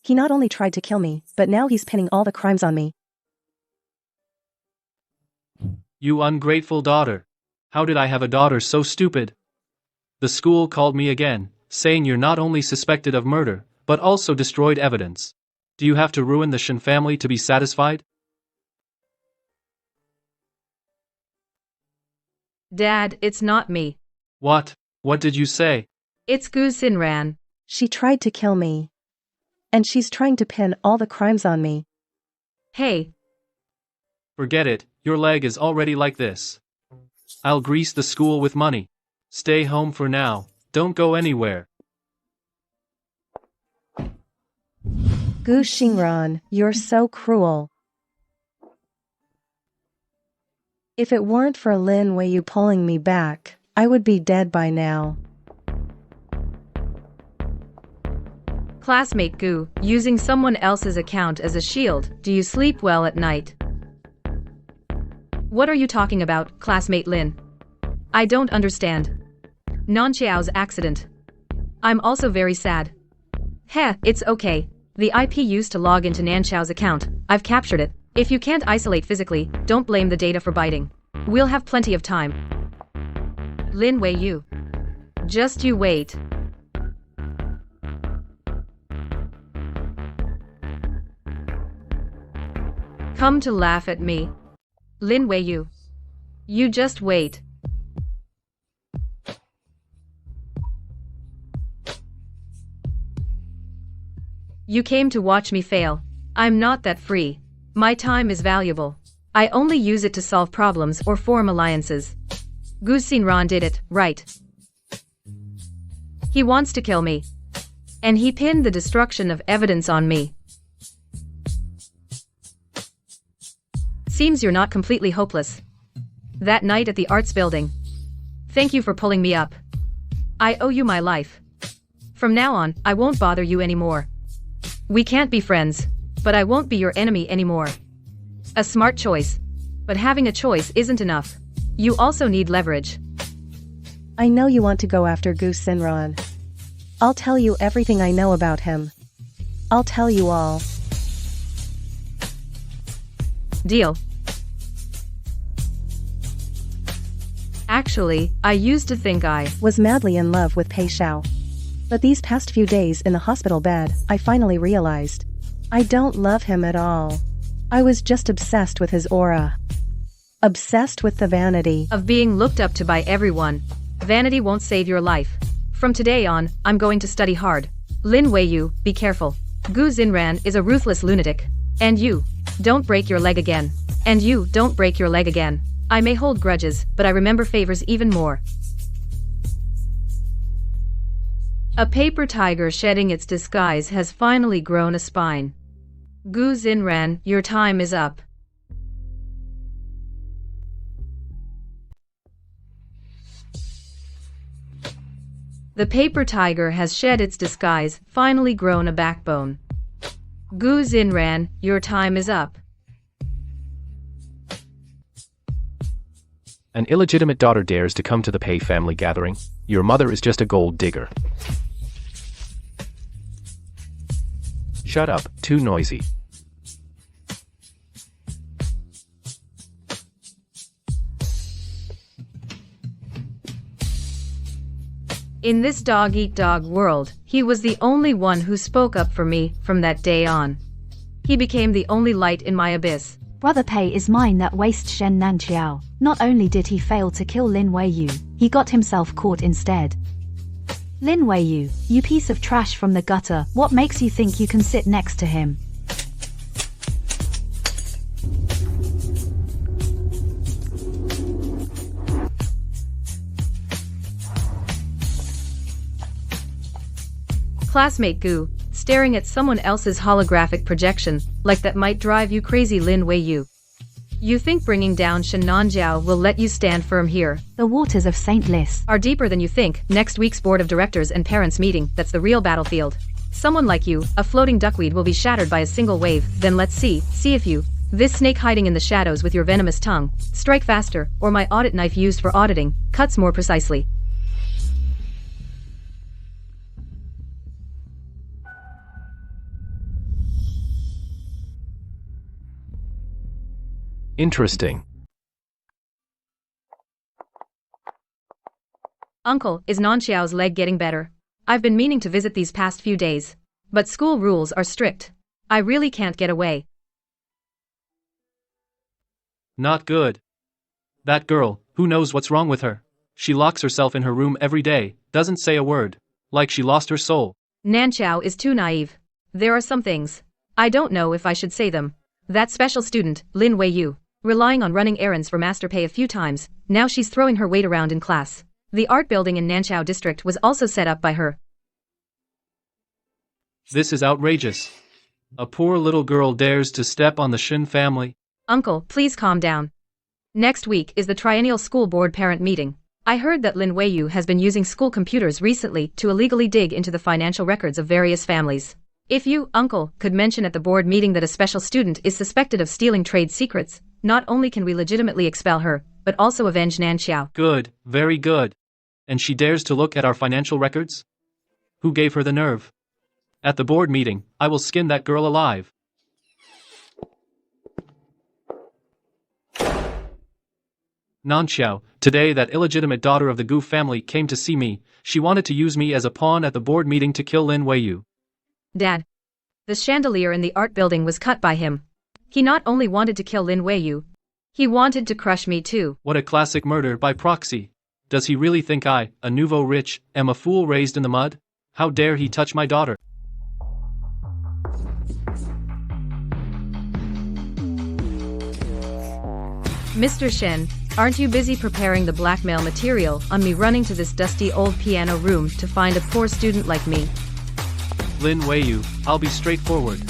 He not only tried to kill me, but now he's pinning all the crimes on me. You ungrateful daughter. How did I have a daughter so stupid? The school called me again, saying you're not only suspected of murder, but also destroyed evidence. Do you have to ruin the Shen family to be satisfied? Dad, it's not me. What? What did you say? It's Gu Xinran. She tried to kill me. And she's trying to pin all the crimes on me. Hey. Forget it, your leg is already like this. I'll grease the school with money. Stay home for now, don't go anywhere. Gu Xingran, you're so cruel. If it weren't for Lin Weiyu pulling me back, I would be dead by now. Classmate Gu, using someone else's account as a shield, do you sleep well at night? What are you talking about, classmate Lin? I don't understand. Nanqiao's accident. I'm also very sad. Heh, it's okay. The IP used to log into Nanqiao's account, I've captured it. If you can't isolate physically, don't blame the data for biting. We'll have plenty of time. Lin Weiyu. Just you wait. Come to laugh at me. Lin Weiyu. You just wait. You came to watch me fail. I'm not that free. My time is valuable. I only use it to solve problems or form alliances. Gu Xinran did it, right? He wants to kill me. And he pinned the destruction of evidence on me. Seems you're not completely hopeless. That night at the arts building. Thank you for pulling me up. I owe you my life. From now on, I won't bother you anymore. We can't be friends, but I won't be your enemy anymore. A smart choice. But having a choice isn't enough. You also need leverage. I know you want to go after Gu Xinran. I'll tell you everything I know about him. I'll tell you all. Deal. Actually, I used to think I was madly in love with Pei Xiao. But these past few days in the hospital bed, I finally realized I don't love him at all. I was just obsessed with his aura. Obsessed with the vanity of being looked up to by everyone. Vanity won't save your life. From today on, I'm going to study hard. Lin Weiyu, be careful. Gu Xinran is a ruthless lunatic. And you, don't break your leg again. And you, don't break your leg again. I may hold grudges, but I remember favors even more. A paper tiger shedding its disguise has finally grown a spine. Gu Xinran, your time is up. The paper tiger has shed its disguise, finally grown a backbone. Gu Xinran, your time is up. An illegitimate daughter dares to come to the Pei family gathering. Your mother is just a gold digger. Shut up, too noisy. In this dog-eat-dog world, he was the only one who spoke up for me from that day on. He became the only light in my abyss. Brother Pei is mine that waste Shen Nanqiao. Not only did he fail to kill Lin Weiyu, he got himself caught instead. Lin Weiyu, you piece of trash from the gutter, what makes you think you can sit next to him? Classmate Gu, staring at someone else's holographic projection, like that might drive you crazy Lin Weiyu. You think bringing down Shen Nanjiao will let you stand firm here? The waters of St. Lis are deeper than you think. Next week's board of directors and parents meeting, that's the real battlefield. Someone like you, a floating duckweed will be shattered by a single wave, then let's see if you, this snake hiding in the shadows with your venomous tongue, strike faster, or my audit knife used for auditing, cuts more precisely. Interesting. Uncle, is Nanxiao's leg getting better? I've been meaning to visit these past few days. But school rules are strict. I really can't get away. Not good. That girl, who knows what's wrong with her? She locks herself in her room every day, doesn't say a word. Like she lost her soul. Nanxiao is too naive. There are some things. I don't know if I should say them. That special student, Lin Weiyu, relying on running errands for Master Pei a few times, now she's throwing her weight around in class. The art building in Nanxiao district was also set up by her. This is outrageous. A poor little girl dares to step on the Shin family. Uncle, please calm down. Next week is the triennial school board parent meeting. I heard that Lin Weiyu has been using school computers recently to illegally dig into the financial records of various families. If you, Uncle, could mention at the board meeting that a special student is suspected of stealing trade secrets, not only can we legitimately expel her, but also avenge Nanxiao. Good, very good. And she dares to look at our financial records? Who gave her the nerve? At the board meeting, I will skin that girl alive. Nanxiao, today that illegitimate daughter of the Gu family came to see me. She wanted to use me as a pawn at the board meeting to kill Lin Weiyu. Dad. The chandelier in the art building was cut by him. He not only wanted to kill Lin Weiyu, he wanted to crush me too. What a classic murder by proxy. Does he really think I, a nouveau rich, am a fool raised in the mud? How dare he touch my daughter? Mr. Shen, aren't you busy preparing the blackmail material on me running to this dusty old piano room to find a poor student like me? Lin Weiyu, I'll be straightforward.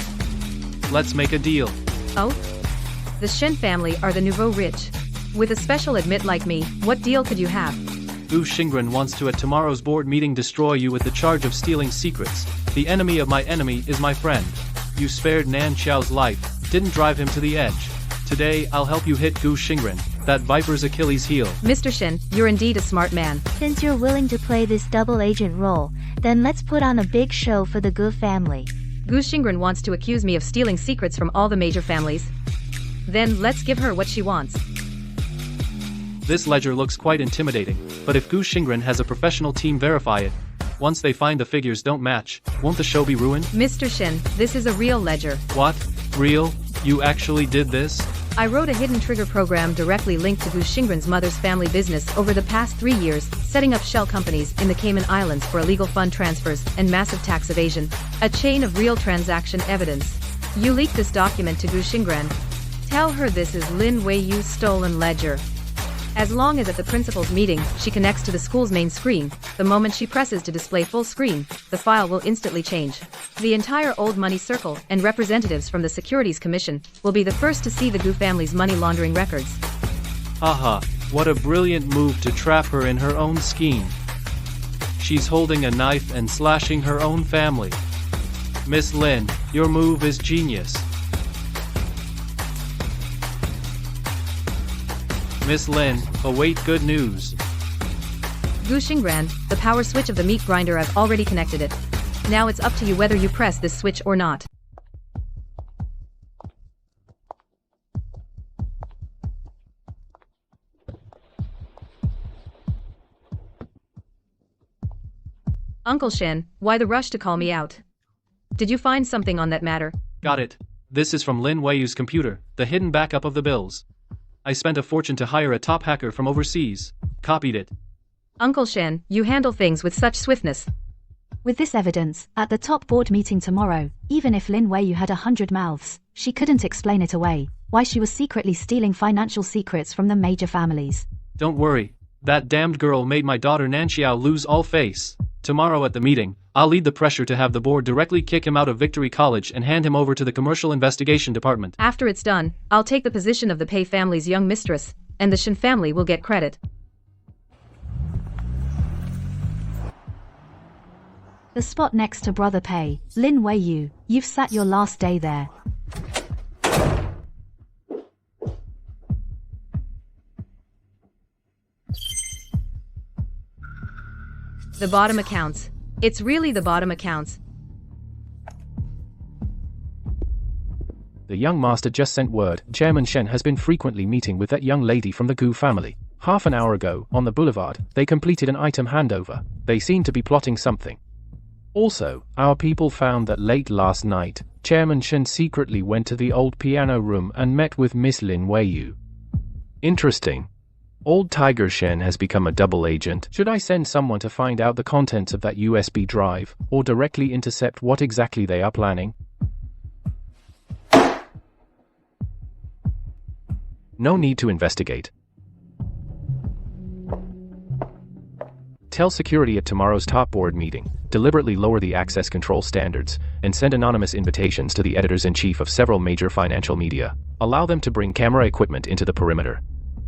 Let's make a deal. Oh? The Shen family are the nouveau rich. With a special admit like me, what deal could you have? Gu Xingren wants to at tomorrow's board meeting destroy you with the charge of stealing secrets. The enemy of my enemy is my friend. You spared Nan Xiao's life, didn't drive him to the edge. Today I'll help you hit Gu Xingren, that viper's Achilles heel. Mr. Shen, you're indeed a smart man. Since you're willing to play this double agent role, then let's put on a big show for the Gu family. Gu Xingren wants to accuse me of stealing secrets from all the major families. Then let's give her what she wants. This ledger looks quite intimidating, but if Gu Xingren has a professional team verify it, once they find the figures don't match, won't the show be ruined? Mr. Shen, this is a real ledger. What? Real? You actually did this? I wrote a hidden trigger program directly linked to Gu Xingren's mother's family business over the past 3 years, setting up shell companies in the Cayman Islands for illegal fund transfers and massive tax evasion. A chain of real transaction evidence. You leaked this document to Gu Xingren. Tell her this is Lin Weiyu's stolen ledger. As long as at the principal's meeting, she connects to the school's main screen, the moment she presses to display full screen, the file will instantly change. The entire old money circle and representatives from the Securities Commission will be the first to see the Gu family's money laundering records. Haha, what a brilliant move to trap her in her own scheme. She's holding a knife and slashing her own family. Miss Lin, your move is genius. Miss Lin, await good news. Gu Xingren, the power switch of the meat grinder, I've already connected it. Now it's up to you whether you press this switch or not. Uncle Shen, why the rush to call me out? Did you find something on that matter? Got it. This is from Lin Weiyu's computer, the hidden backup of the bills. I spent a fortune to hire a top hacker from overseas. Copied it. Uncle Shen, you handle things with such swiftness. With this evidence, at the top board meeting tomorrow, even if Lin Weiyu had 100 mouths, she couldn't explain it away, why she was secretly stealing financial secrets from the major families. Don't worry. That damned girl made my daughter Nanxiao lose all face. Tomorrow at the meeting, I'll lead the pressure to have the board directly kick him out of Victory College and hand him over to the Commercial Investigation Department. After it's done, I'll take the position of the Pei family's young mistress, and the Shen family will get credit. The spot next to Brother Pei, Lin Weiyu, you've sat your last day there. The bottom accounts. It's really the bottom accounts. The young master just sent word. Chairman Shen has been frequently meeting with that young lady from the Gu family. Half an hour ago, on the boulevard, they completed an item handover. They seem to be plotting something. Also, our people found that late last night, Chairman Shen secretly went to the old piano room and met with Miss Lin Weiyu. Interesting. Old Tiger Shen has become a double agent. Should I send someone to find out the contents of that USB drive, or directly intercept what exactly they are planning? No need to investigate. Tell security at tomorrow's top board meeting, deliberately lower the access control standards, and send anonymous invitations to the editors-in-chief of several major financial media. Allow them to bring camera equipment into the perimeter.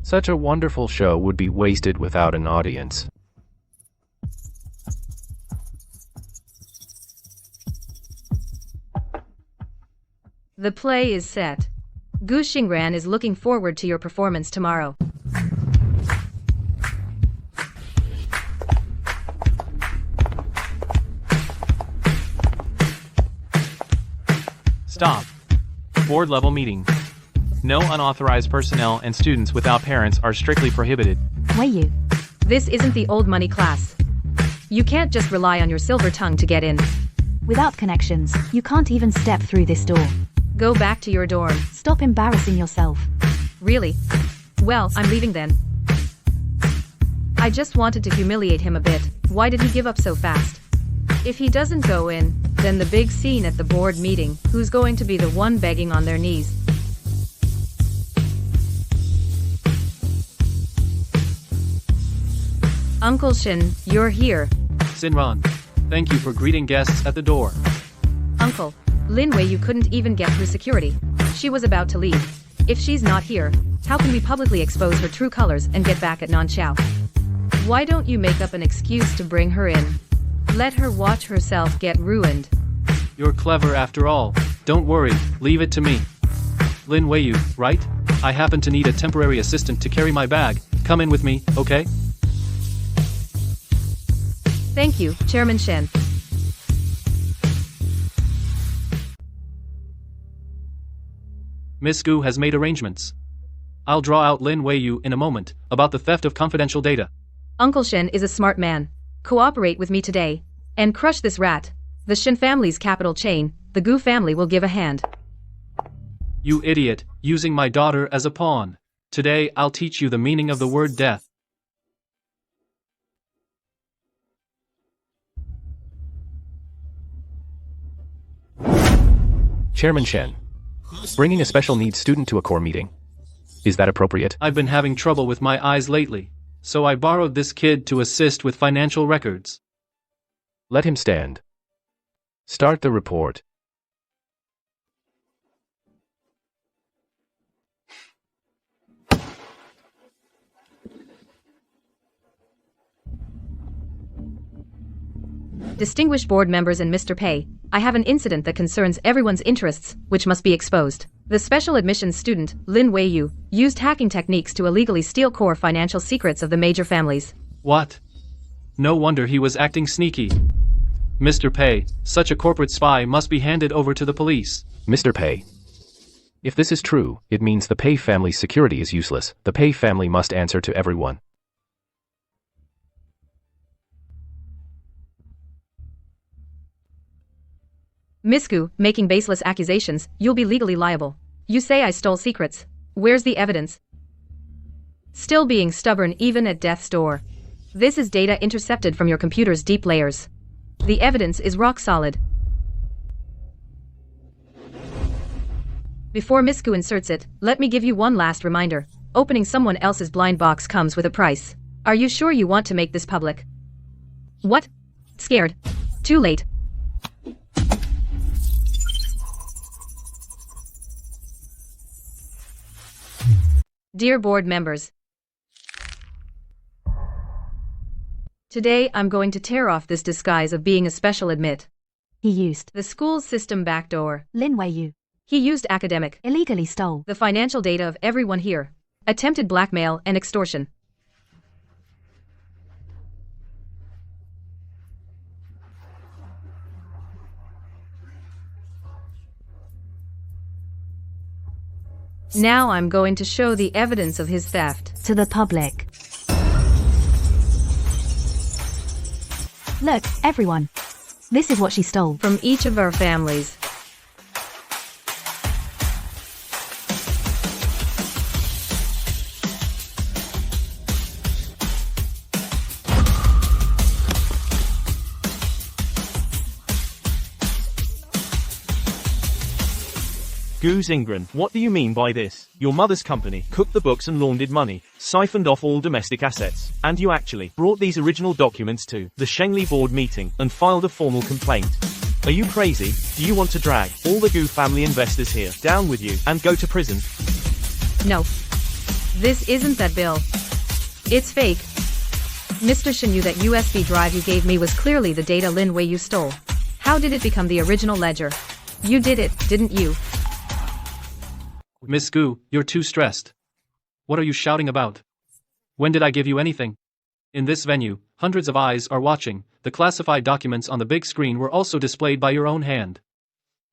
Such a wonderful show would be wasted without an audience. The play is set. Gu Xingren is looking forward to your performance tomorrow. Stop. Board level meeting. No unauthorized personnel and students without parents are strictly prohibited. Weiyu. This isn't the old money class. You can't just rely on your silver tongue to get in. Without connections, you can't even step through this door. Go back to your dorm. Stop embarrassing yourself. Really? Well, I'm leaving then. I just wanted to humiliate him a bit. Why did he give up so fast? If he doesn't go in, then the big scene at the board meeting, who's going to be the one begging on their knees? Uncle Shin, you're here. Sinran. Thank you for greeting guests at the door. Uncle, Lin Weiyu couldn't even get through security. She was about to leave. If she's not here, how can we publicly expose her true colors and get back at Nan Chao? Why don't you make up an excuse to bring her in? Let her watch herself get ruined. You're clever after all. Don't worry, leave it to me. Lin Weiyu, right? I happen to need a temporary assistant to carry my bag. Come in with me, okay? Thank you, Chairman Shen. Miss Gu has made arrangements. I'll draw out Lin Weiyu in a moment about the theft of confidential data. Uncle Shen is a smart man. Cooperate with me today and crush this rat. The Shen family's capital chain, the Gu family will give a hand. You idiot, using my daughter as a pawn. Today I'll teach you the meaning of the word death. Chairman Shen. Bringing a special needs student to a core meeting. Is that appropriate? I've been having trouble with my eyes lately, so I borrowed this kid to assist with financial records. Let him stand. Start the report. Distinguished board members and Mr. Pei, I have an incident that concerns everyone's interests, which must be exposed. The special admissions student, Lin Weiyu, used hacking techniques to illegally steal core financial secrets of the major families. What? No wonder he was acting sneaky. Mr. Pei, such a corporate spy must be handed over to the police. Mr. Pei. If this is true, it means the Pei family's security is useless. The Pei family must answer to everyone. Miss Gu, making baseless accusations, you'll be legally liable. You say I stole secrets. Where's the evidence? Still being stubborn even at death's door. This is data intercepted from your computer's deep layers. The evidence is rock solid. Before Miss Gu inserts it, let me give you one last reminder. Opening someone else's blind box comes with a price. Are you sure you want to make this public? What? Scared? Too late. Dear board members, today I'm going to tear off this disguise of being a special admit. He used the school's system backdoor. Lin Weiyu. He used academic. Illegally stole the financial data of everyone here. Attempted blackmail and extortion. Now I'm going to show the evidence of his theft to the public. Look, everyone. This is what she stole from each of our families. Gu Xingren, what do you mean by this? Your mother's company cooked the books and laundered money, siphoned off all domestic assets, and you actually brought these original documents to the Shengli board meeting and filed a formal complaint. Are you crazy? Do you want to drag all the Gu family investors here down with you and go to prison? No. This isn't that bill. It's fake. Mr. Shin knew that USB drive you gave me was clearly the data Lin Weiyu stole. How did it become the original ledger? You did it, didn't you? Miss Gu, you're too stressed. What are you shouting about? When did I give you anything? In this venue, hundreds of eyes are watching. The classified documents on the big screen were also displayed by your own hand.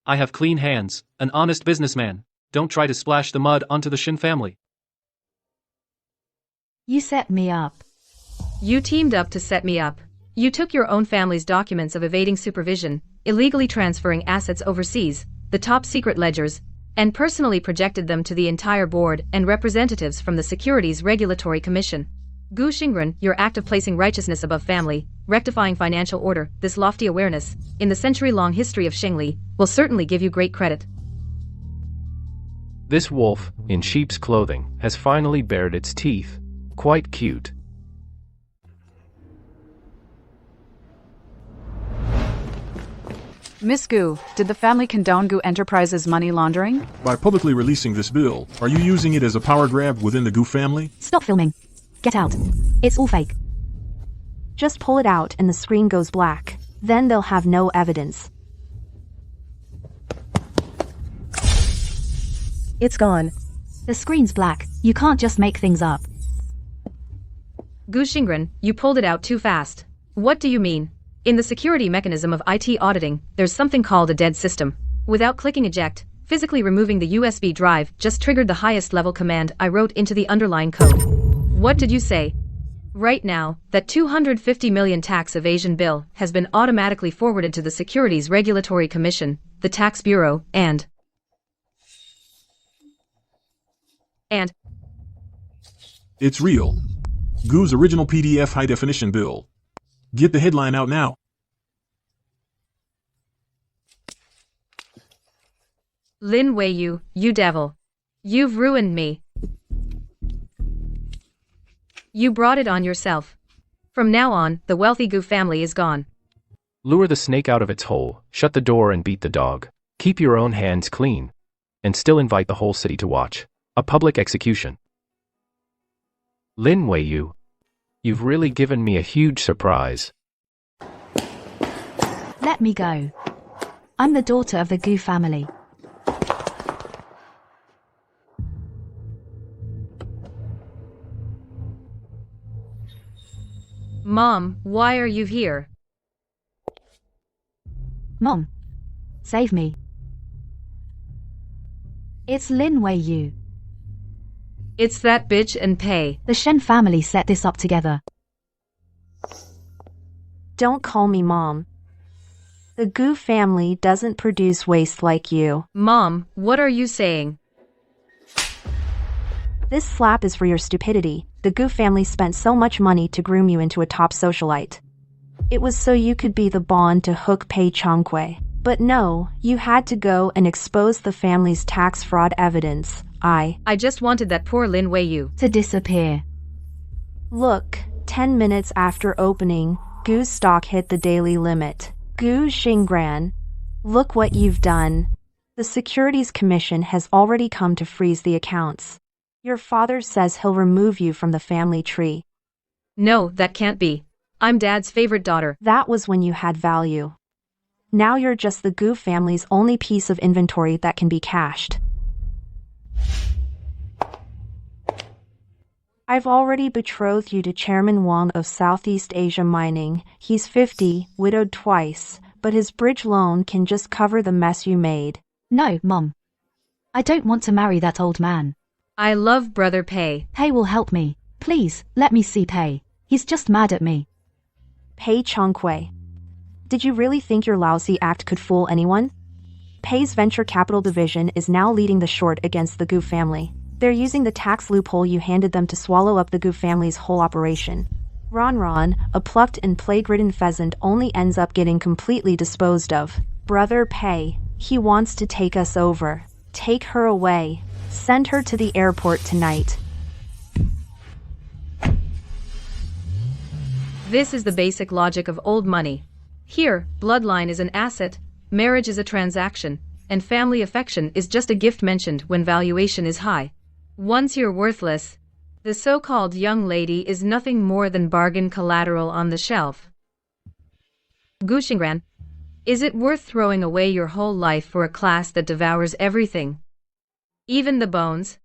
I have clean hands, an honest businessman. Don't try to splash the mud onto the Shin family. You set me up. You teamed up to set me up. You took your own family's documents of evading supervision, illegally transferring assets overseas, the top secret ledgers, and personally projected them to the entire board and representatives from the Securities Regulatory Commission. Gu Xingren, your act of placing righteousness above family, rectifying financial order, this lofty awareness, in the century-long history of Shengli, will certainly give you great credit. This wolf, in sheep's clothing, has finally bared its teeth. Quite cute. Miss Gu, did the family condone Gu Enterprises money laundering? By publicly releasing this bill, are you using it as a power grab within the Gu family? Stop filming. Get out. It's all fake. Just pull it out and the screen goes black. Then they'll have no evidence. It's gone. The screen's black. You can't just make things up. Gu Xingren, you pulled it out too fast. What do you mean? In the security mechanism of IT auditing, there's something called a dead system. Without clicking eject, physically removing the USB drive just triggered the highest level command I wrote into the underlying code. What did you say? Right now, that 250 million tax evasion bill has been automatically forwarded to the Securities Regulatory Commission, the Tax Bureau, and It's real. Gu's original PDF high-definition bill. Get the headline out now. Lin Weiyu, you devil. You've ruined me. You brought it on yourself. From now on, the wealthy Gu family is gone. Lure the snake out of its hole, shut the door and beat the dog. Keep your own hands clean. And still invite the whole city to watch. A public execution. Lin Weiyu, you've really given me a huge surprise. Let me go. I'm the daughter of the Gu family. Mom, why are you here? Mom, save me. It's Lin Weiyu. It's that bitch and Pei. The Shen family set this up together. Don't call me Mom. The Gu family doesn't produce waste like you. Mom, what are you saying? This slap is for your stupidity. The Gu family spent so much money to groom you into a top socialite. It was so you could be the bond to hook Pei Chongqui. But no, you had to go and expose the family's tax fraud evidence. I just wanted that poor Lin Weiyu to disappear. Look, 10 minutes after opening, Gu's stock hit the daily limit. Gu Xingran, look what you've done. The Securities Commission has already come to freeze the accounts. Your father says he'll remove you from the family tree. No, that can't be. I'm Dad's favorite daughter. That was when you had value. Now you're just the Gu family's only piece of inventory that can be cashed. I've already betrothed you to Chairman Wang of Southeast Asia Mining. He's 50, widowed twice, but his bridge loan can just cover the mess you made. No, Mom. I don't want to marry that old man. I love Brother Pei. Pei will help me. Please, let me see Pei. He's just mad at me. Pei Chongqui. Did you really think your lousy act could fool anyone? Pei's venture capital division is now leading the short against the Gu family. They're using the tax loophole you handed them to swallow up the Gu family's whole operation. Ron, a plucked and plague-ridden pheasant, only ends up getting completely disposed of. Brother Pei, he wants to take us over. Take her away. Send her to the airport tonight. This is the basic logic of old money. Here, bloodline is an asset, marriage is a transaction, and family affection is just a gift mentioned when valuation is high. Once you're worthless, the so-called young lady is nothing more than bargain collateral on the shelf. Gu Xingran, is it worth throwing away your whole life for a class that devours everything? Even the bones?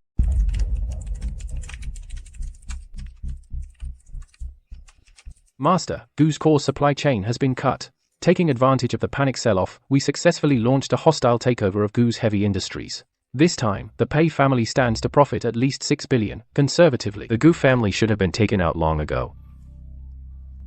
Master, Gu's core supply chain has been cut. Taking advantage of the panic sell-off, we successfully launched a hostile takeover of Gu's heavy industries. This time, the Pei family stands to profit at least 6 billion. Conservatively, the Gu family should have been taken out long ago.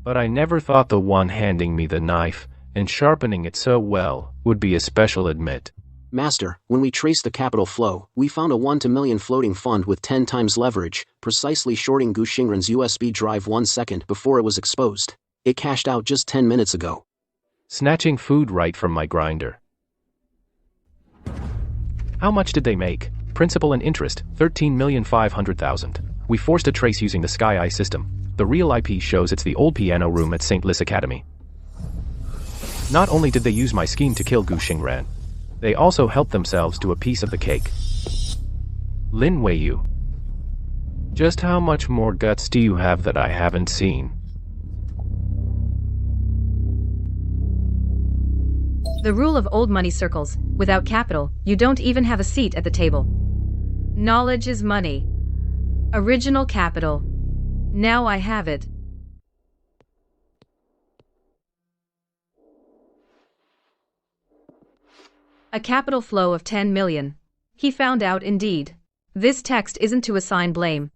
But I never thought the one handing me the knife, and sharpening it so well, would be a special admit. Master, when we traced the capital flow, we found a 1-to-million floating fund with 10 times leverage, precisely shorting Gu Xingren's USB drive 1 second before it was exposed. It cashed out just 10 minutes ago. Snatching food right from my grinder. How much did they make? Principal and interest, 13,500,000. We forced a trace using the Sky Eye system. The real IP shows it's the old piano room at St. Lis Academy. Not only did they use my scheme to kill Gu Xingran, they also helped themselves to a piece of the cake. Lin Weiyu. Just how much more guts do you have that I haven't seen? The rule of old money circles: without capital, you don't even have a seat at the table. Knowledge is money. Original capital. Now I have it. A capital flow of 10 million. He found out indeed. This text isn't to assign blame.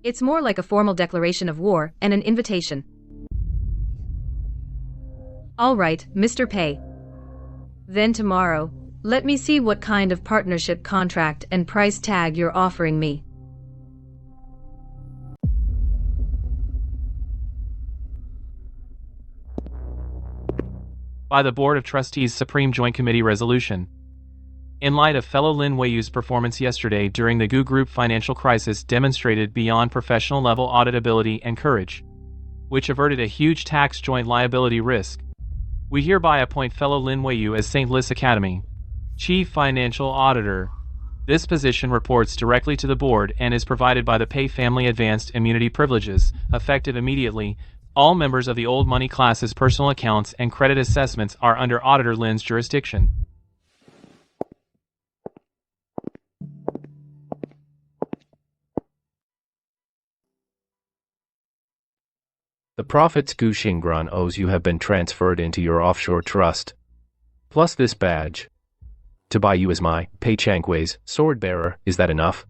It's more like a formal declaration of war and an invitation. All right, Mr. Pei. Then tomorrow, let me see what kind of partnership contract and price tag you're offering me. By the Board of Trustees Supreme Joint Committee Resolution. In light of fellow Lin Weiyu's performance yesterday during the Gu Group financial crisis demonstrated beyond professional level auditability and courage, which averted a huge tax joint liability risk, we hereby appoint fellow Lin Weiyu as St. Lis Academy Chief Financial Auditor. This position reports directly to the board and is provided by the Pei family advanced immunity privileges, effective immediately. All members of the old money class's personal accounts and credit assessments are under Auditor Lin's jurisdiction. The profits Gu Xingran owes you have been transferred into your offshore trust. Plus this badge. To buy you as my, Pei Changwei's, sword bearer, is that enough?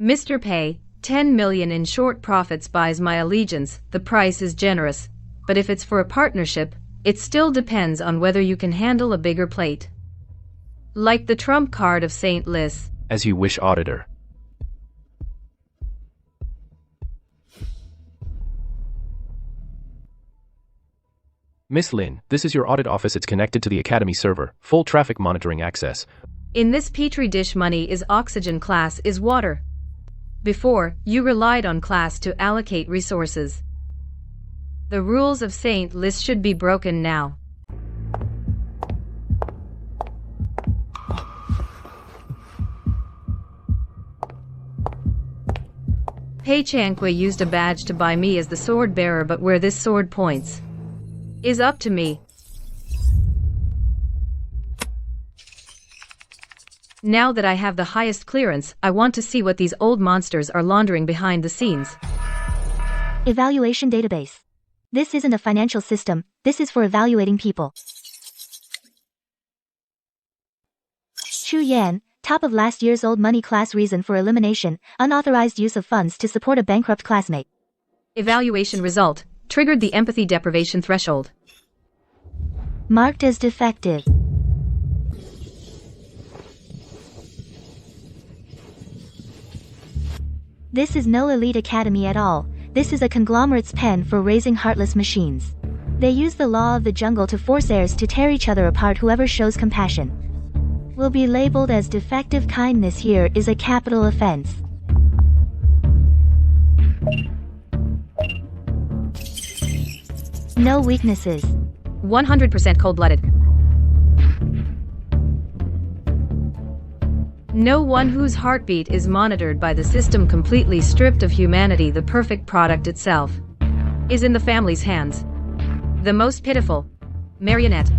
Mr. Pei, 10 million in short profits buys my allegiance. The price is generous, but if it's for a partnership, it still depends on whether you can handle a bigger plate. Like the trump card of St. Lis. As you wish, Auditor. Miss Lin, this is your audit office. It's connected to the Academy server. Full traffic monitoring access. In this petri dish, money is oxygen, class is water. Before, you relied on class to allocate resources. The rules of St. Lis should be broken now. Pei Changwei used a badge to buy me as the sword bearer, but where this sword points is up to me. Now that I have the highest clearance, I want to see what these old monsters are laundering behind the scenes. Evaluation database. This isn't a financial system, this is for evaluating people. Chu Yan, top of last year's old money class, reason for elimination, unauthorized use of funds to support a bankrupt classmate. Evaluation result. Triggered the empathy deprivation threshold. Marked as defective. This is no elite academy at all. This is a conglomerate's pen for raising heartless machines. They use the law of the jungle to force heirs to tear each other apart. Whoever shows compassion will be labeled as defective. Kindness here is a capital offense. No weaknesses. 100% cold-blooded. No one whose heartbeat is monitored by the system, completely stripped of humanity. The perfect product itself is in the family's hands. The most pitiful marionette.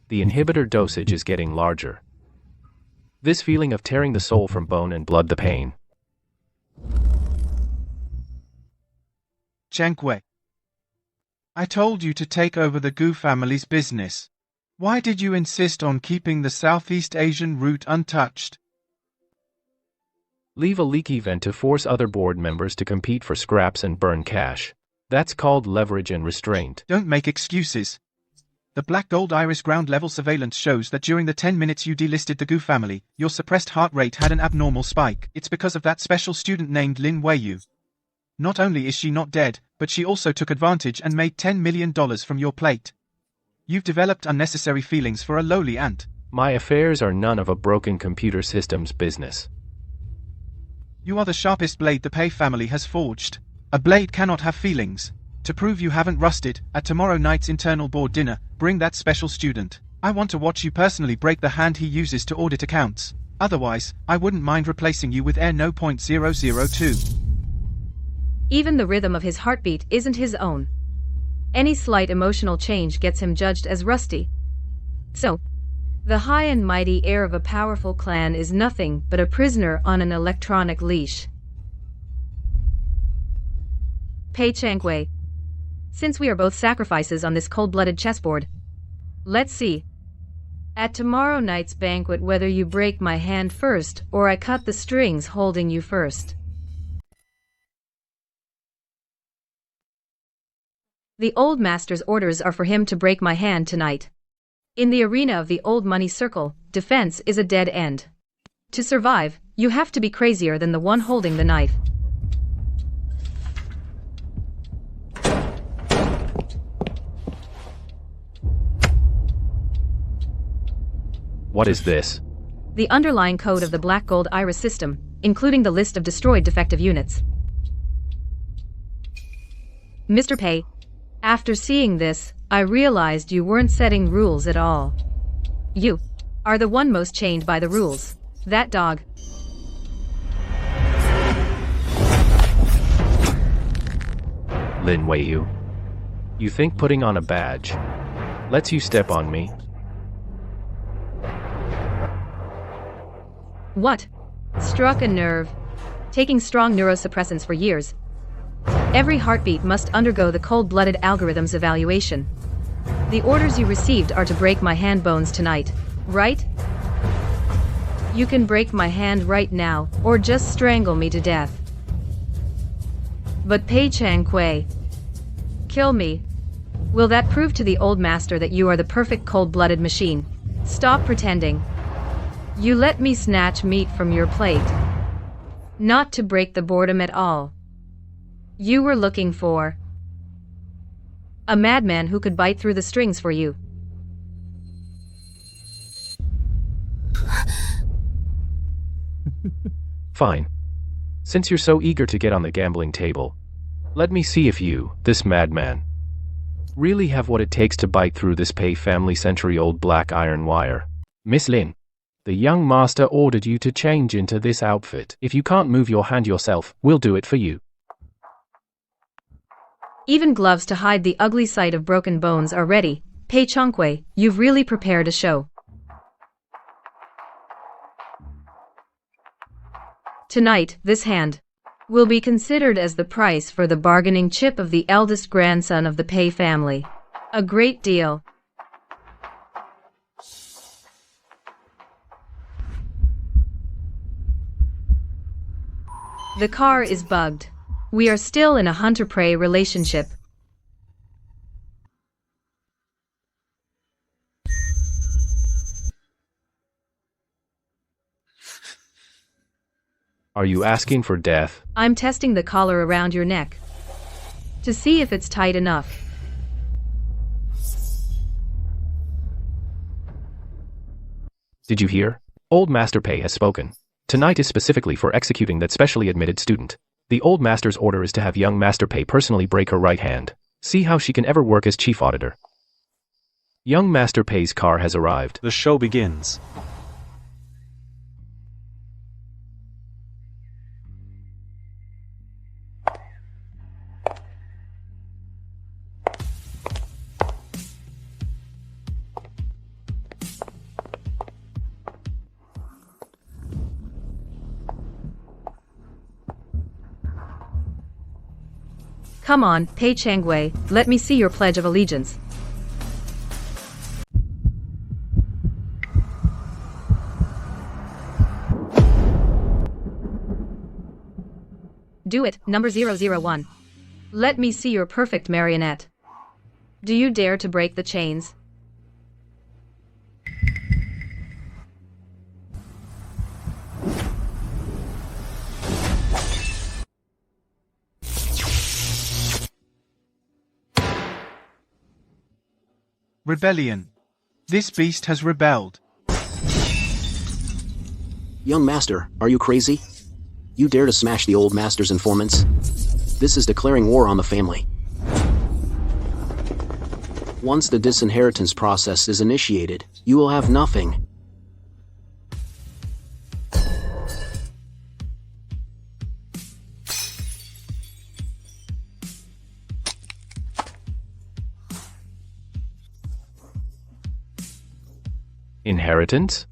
The inhibitor dosage is getting larger. This feeling of tearing the soul from bone and blood, the pain. Changwei, I told you to take over the Gu family's business. Why did you insist on keeping the Southeast Asian route untouched? Leave a leaky vent to force other board members to compete for scraps and burn cash. That's called leverage and restraint. Don't make excuses. The black gold iris ground level surveillance shows that during the 10 minutes you delisted the Gu family, your suppressed heart rate had an abnormal spike. It's because of that special student named Lin Weiyu. Not only is she not dead, but she also took advantage and made $10 million from your plate. You've developed unnecessary feelings for a lowly ant. My affairs are none of a broken computer system's business. You are the sharpest blade the Pei family has forged. A blade cannot have feelings. To prove you haven't rusted, at tomorrow night's internal board dinner, bring that special student. I want to watch you personally break the hand he uses to audit accounts. Otherwise, I wouldn't mind replacing you with Air No. 002. Even the rhythm of his heartbeat isn't his own. Any slight emotional change gets him judged as rusty. So, the high and mighty heir of a powerful clan is nothing but a prisoner on an electronic leash. Pei Changwei. Since we are both sacrifices on this cold-blooded chessboard, let's see. At tomorrow night's banquet, whether you break my hand first or I cut the strings holding you first. The old master's orders are for him to break my hand tonight. In the arena of the old money circle, defense is a dead end. To survive, you have to be crazier than the one holding the knife. What is this? The underlying code of the Black Gold Iris system, including the list of destroyed defective units. Mr. Pei, after seeing this, I realized you weren't setting rules at all. You are the one most chained by the rules. That dog. Lin Weiyu. You think putting on a badge lets you step on me? What? Struck a nerve. Taking strong neurosuppressants for years. Every heartbeat must undergo the cold-blooded algorithm's evaluation. The orders you received are to break my hand bones tonight, right? You can break my hand right now, or just strangle me to death. But Pei Changwei, kill me. Will that prove to the old master that you are the perfect cold-blooded machine? Stop pretending. You let me snatch meat from your plate. Not to break the boredom at all. You were looking for a madman who could bite through the strings for you. Fine. Since you're so eager to get on the gambling table, let me see if you, this madman, really have what it takes to bite through this Pei family century-old black iron wire. Miss Lin, the young master ordered you to change into this outfit. If you can't move your hand yourself, we'll do it for you. Even gloves to hide the ugly sight of broken bones are ready. Pei Changwei, you've really prepared a show. Tonight, this hand will be considered as the price for the bargaining chip of the eldest grandson of the Pei family. A great deal. The car is bugged. We are still in a hunter-prey relationship. Are you asking for death? I'm testing the collar around your neck to see if it's tight enough. Did you hear? Old Master Pei has spoken. Tonight is specifically for executing that specially admitted student. The old master's order is to have young Master Pei personally break her right hand. See how she can ever work as chief auditor. Young Master Pei's car has arrived. The show begins. Come on, Pei Changwei, let me see your Pledge of Allegiance. Do it, number 001. Let me see your perfect marionette. Do you dare to break the chains? Rebellion. This beast has rebelled. Young master, are you crazy? You dare to smash the old master's informants? This is declaring war on the family. Once the disinheritance process is initiated, you will have nothing. Inheritance?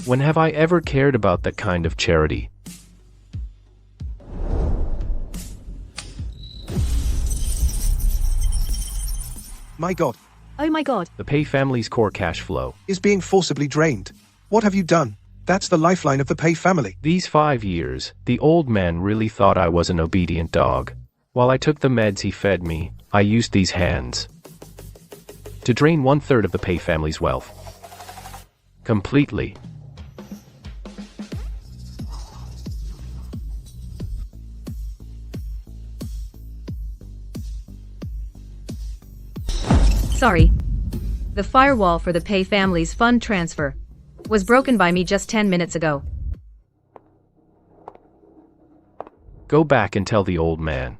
When have I ever cared about that kind of charity? My God. Oh my God. The Pei family's core cash flow Is being forcibly drained. What have you done? That's the lifeline of the Pei family. These 5 years, the old man really thought I was an obedient dog. While I took the meds he fed me, I used these hands to drain 1/3 of the Pei family's wealth. Completely. Sorry. The firewall for the Pei family's fund transfer was broken by me just 10 minutes ago. Go back and tell the old man.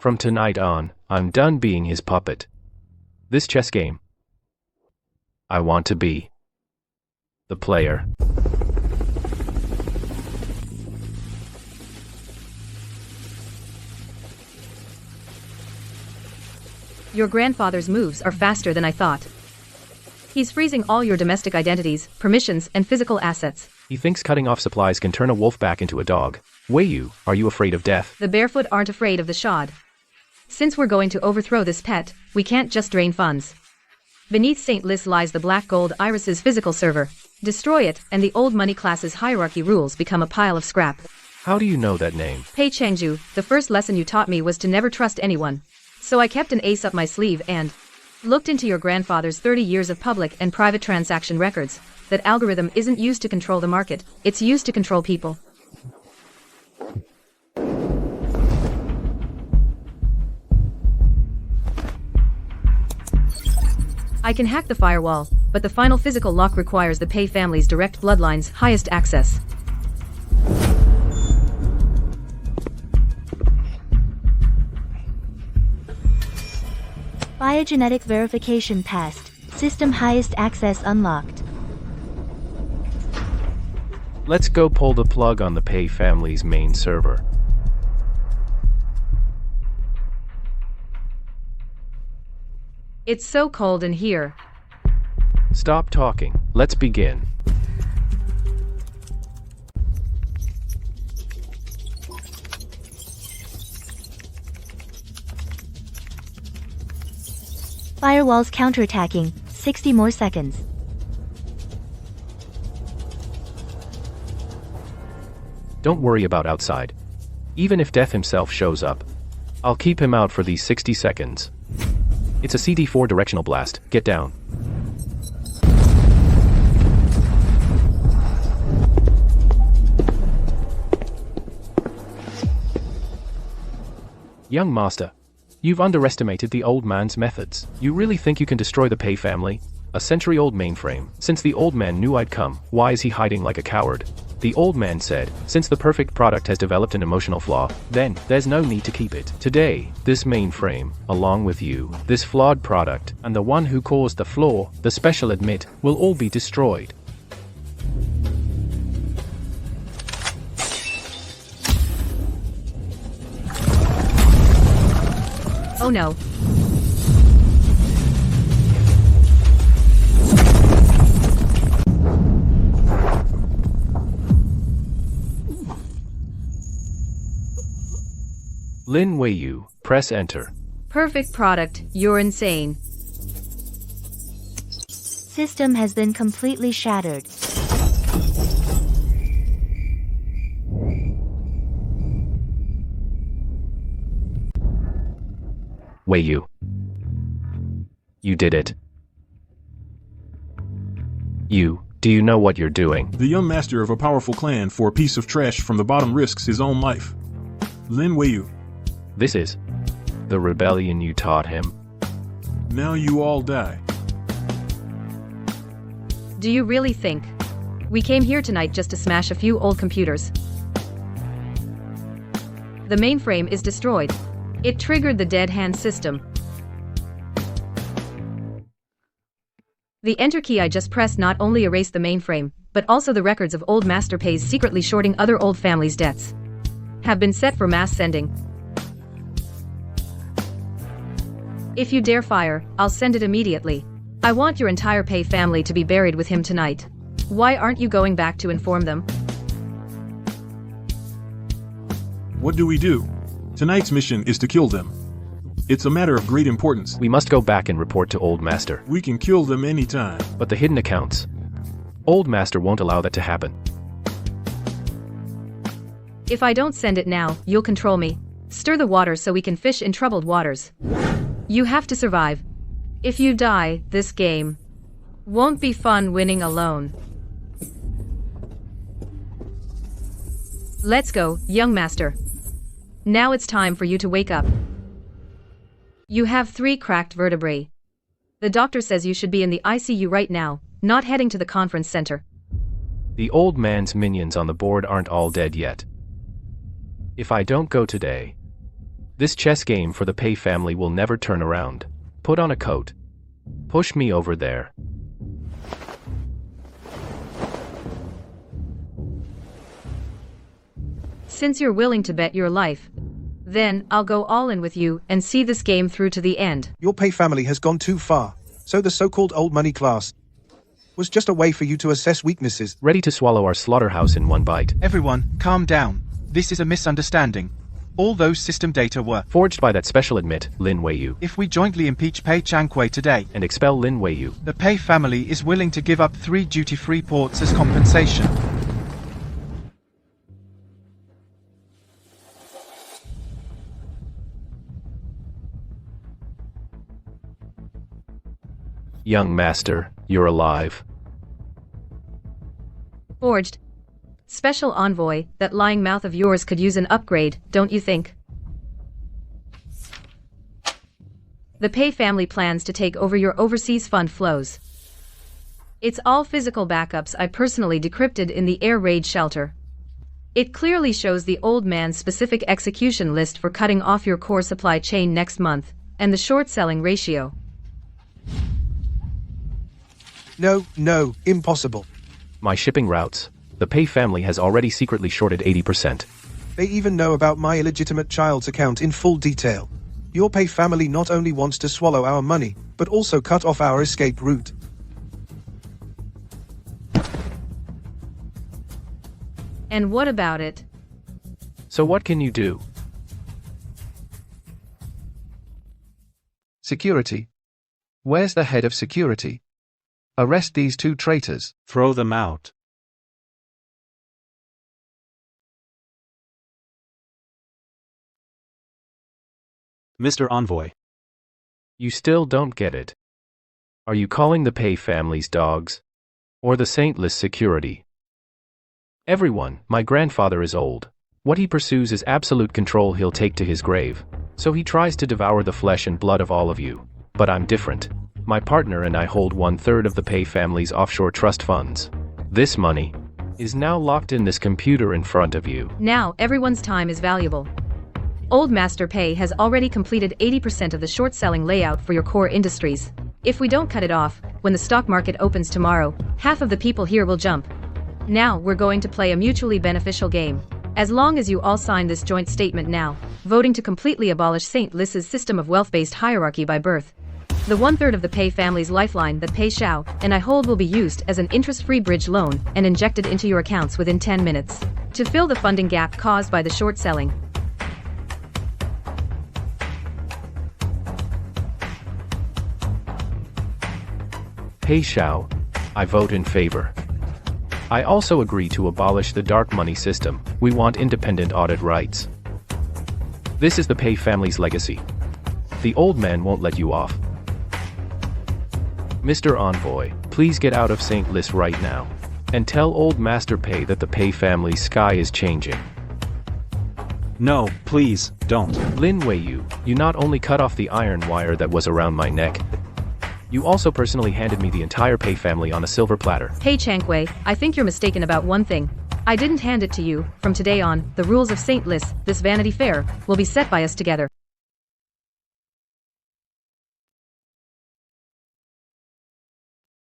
From tonight on, I'm done being his puppet. This chess game, I want to be the player. Your grandfather's moves are faster than I thought. He's freezing all your domestic identities, permissions, and physical assets. He thinks cutting off supplies can turn a wolf back into a dog. Wei Yu, are you afraid of death? The barefoot aren't afraid of the shod. Since we're going to overthrow this pet, we can't just drain funds. Beneath St. Lis lies the black gold Iris's physical server. Destroy it, and the old money class's hierarchy rules become a pile of scrap. How do you know that name? Pei Changju, the first lesson you taught me was to never trust anyone. So I kept an ace up my sleeve and looked into your grandfather's 30 years of public and private transaction records. That algorithm isn't used to control the market, it's used to control people. I can hack the firewall, but the final physical lock requires the Pei family's direct bloodline's highest access. Biogenetic verification passed. System highest access unlocked. Let's go pull the plug on the Pei family's main server. It's so cold in here. Stop talking. Let's begin. Firewall's counterattacking. 60 more seconds. Don't worry about outside. Even if Death himself shows up, I'll keep him out for these 60 seconds. It's a CD4 directional blast. Get down. Young master, you've underestimated the old man's methods. You really think you can destroy the Pei family? A century-old mainframe. Since the old man knew I'd come, why is he hiding like a coward? The old man said, since the perfect product has developed an emotional flaw, then there's no need to keep it. Today, this mainframe, along with you, this flawed product, and the one who caused the flaw, the special admit, will all be destroyed. Oh no. Lin Wei Yu, press enter. Perfect product, you're insane. System has been completely shattered. Wei Yu. You did it. Do you know what you're doing? The young master of a powerful clan for a piece of trash from the bottom risks his own life. Lin Wei Yu. This is the rebellion you taught him. Now you all die. Do you really think we came here tonight just to smash a few old computers? The mainframe is destroyed. It triggered the dead hand system. The enter key I just pressed not only erased the mainframe, but also the records of old master pays secretly shorting other old families' debts have been set for mass sending. If you dare fire, I'll send it immediately. I want your entire Pei family to be buried with him tonight. Why aren't you going back to inform them? What do we do? Tonight's mission is to kill them. It's a matter of great importance. We must go back and report to Old Master. We can kill them anytime. But the hidden accounts. Old Master won't allow that to happen. If I don't send it now, you'll control me. Stir the water so we can fish in troubled waters. You have to survive. If you die, this game won't be fun winning alone. Let's go, young master. Now it's time for you to wake up. You have 3 cracked vertebrae. The doctor says you should be in the ICU right now, not heading to the conference center. The old man's minions on the board aren't all dead yet. If I don't go today, this chess game for the Pei family will never turn around. Put on a coat. Push me over there. Since you're willing to bet your life, then I'll go all in with you and see this game through to the end. Your Pei family has gone too far, so the so-called old money class was just a way for you to assess weaknesses. Ready to swallow our slaughterhouse in one bite. Everyone, calm down. This is a misunderstanding. All those system data were forged by that special admit, Lin Weiyu. If we jointly impeach Pei Changhui today and expel Lin Weiyu, the Pei family is willing to give up 3 duty-free ports as compensation. Young master, you're alive. Forged. Special envoy, that lying mouth of yours could use an upgrade, don't you think? The Pei family plans to take over your overseas fund flows. It's all physical backups I personally decrypted in the air raid shelter. It clearly shows the old man's specific execution list for cutting off your core supply chain next month, and the short-selling ratio. No, impossible. My shipping routes. The Pei family has already secretly shorted 80%. They even know about my illegitimate child's account in full detail. Your Pei family not only wants to swallow our money, but also cut off our escape route. And what about it? So what can you do? Security. Where's the head of security? Arrest these 2 traitors. Throw them out. Mr. Envoy. You still don't get it. Are you calling the Pei family's dogs? Or the saintless security? Everyone, my grandfather is old. What he pursues is absolute control he'll take to his grave. So he tries to devour the flesh and blood of all of you. But I'm different. My partner and I hold 1/3 of the Pei family's offshore trust funds. This money is now locked in this computer in front of you. Now, everyone's time is valuable. Old Master Pei has already completed 80% of the short-selling layout for your core industries. If we don't cut it off, when the stock market opens tomorrow, half of the people here will jump. Now, we're going to play a mutually beneficial game. As long as you all sign this joint statement now, voting to completely abolish St. Lis's system of wealth-based hierarchy by birth. The 1/3 of the Pei family's lifeline that Pei Xiao and I hold will be used as an interest-free bridge loan and injected into your accounts within 10 minutes to fill the funding gap caused by the short selling. Pei Xiao, I vote in favor. I also agree to abolish the dark money system. We want independent audit rights. This is the Pei family's legacy. The old man won't let you off. Mr. Envoy, please get out of St. Lis right now. And tell old Master Pei that the Pei family's sky is changing. No, please, don't. Lin Weiyu, you not only cut off the iron wire that was around my neck, You also personally handed me the entire Pei family on a silver platter. Hey Changwei, I think you're mistaken about one thing. I didn't hand it to you. From today on, the rules of St. Lis, this Vanity Fair, will be set by us together.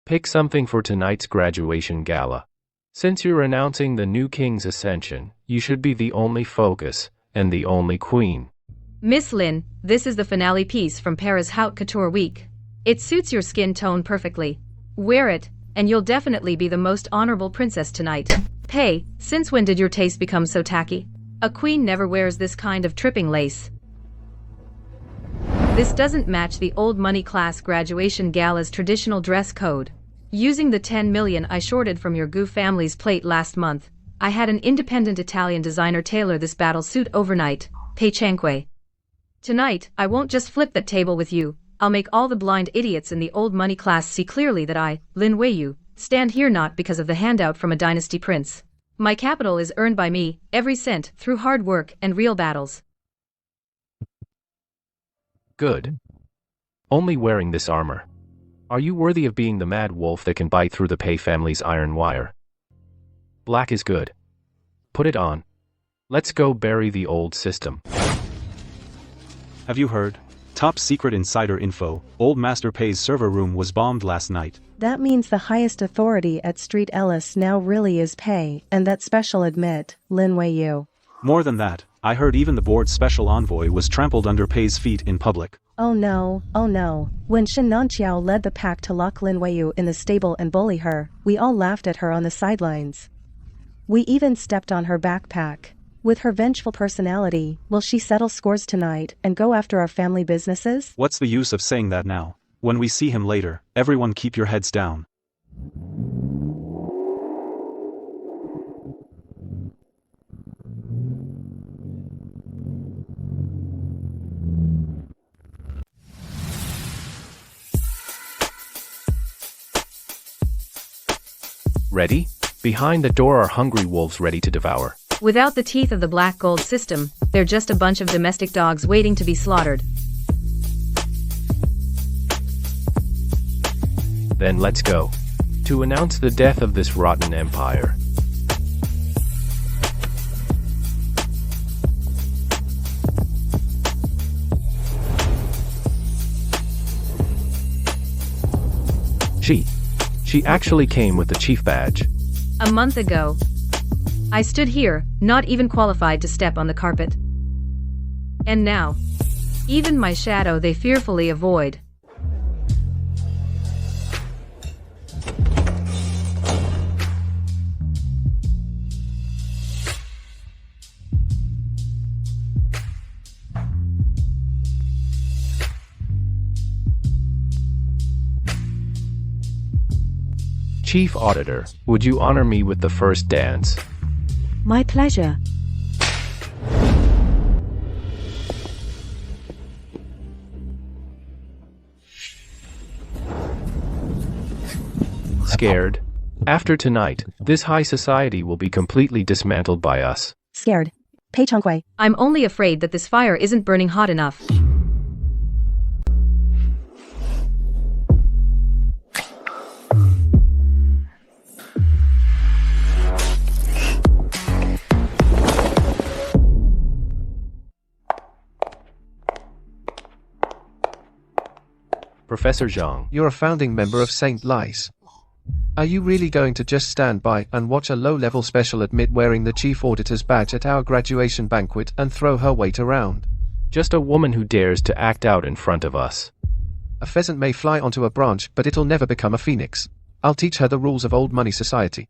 Pick something for tonight's graduation gala. Since you're announcing the new king's ascension, you should be the only focus, and the only queen. Miss Lin, this is the finale piece from Paris Haute Couture Week. It suits your skin tone perfectly. Wear it, and you'll definitely be the most honorable princess tonight. Hey, since when did your taste become so tacky? A queen never wears this kind of tripping lace. This doesn't match the old money class graduation gala's traditional dress code. Using the 10 million I shorted from your Gu family's plate last month, I had an independent Italian designer tailor this battle suit overnight. Pei Changwei. Tonight, I won't just flip that table with you. I'll make all the blind idiots in the old money class see clearly that I, Lin Weiyu, stand here not because of the handout from a dynasty prince. My capital is earned by me, every cent, through hard work and real battles. Good. Only wearing this armor. Are you worthy of being the mad wolf that can bite through the Pei family's iron wire? Black is good. Put it on. Let's go bury the old system. Have you heard? Top secret insider info, Old Master Pei's server room was bombed last night. That means the highest authority at Street Ellis now really is Pei, and that special admit, Lin Weiyu. More than that, I heard even the board's special envoy was trampled under Pei's feet in public. Oh no, oh no. When Shen Nanqiao led the pack to lock Lin Weiyu in the stable and bully her, we all laughed at her on the sidelines. We even stepped on her backpack. With her vengeful personality, will she settle scores tonight and go after our family businesses? What's the use of saying that now? When we see him later, everyone keep your heads down. Ready? Behind the door are hungry wolves ready to devour. Without the teeth of the black gold system, they're just a bunch of domestic dogs waiting to be slaughtered. Then let's go. To announce the death of this rotten empire. She actually came with the chief badge. A month ago, I stood here, not even qualified to step on the carpet. And now, even my shadow they fearfully avoid. Chief Auditor, would you honor me with the first dance? My pleasure. Scared? After tonight, this high society will be completely dismantled by us. Scared. Pei Changwei. I'm only afraid that this fire isn't burning hot enough. Professor Zhang. You're a founding member of St. Lis. Are you really going to just stand by and watch a low-level special admit wearing the chief auditor's badge at our graduation banquet and throw her weight around? Just a woman who dares to act out in front of us. A pheasant may fly onto a branch, but it'll never become a phoenix. I'll teach her the rules of old money society.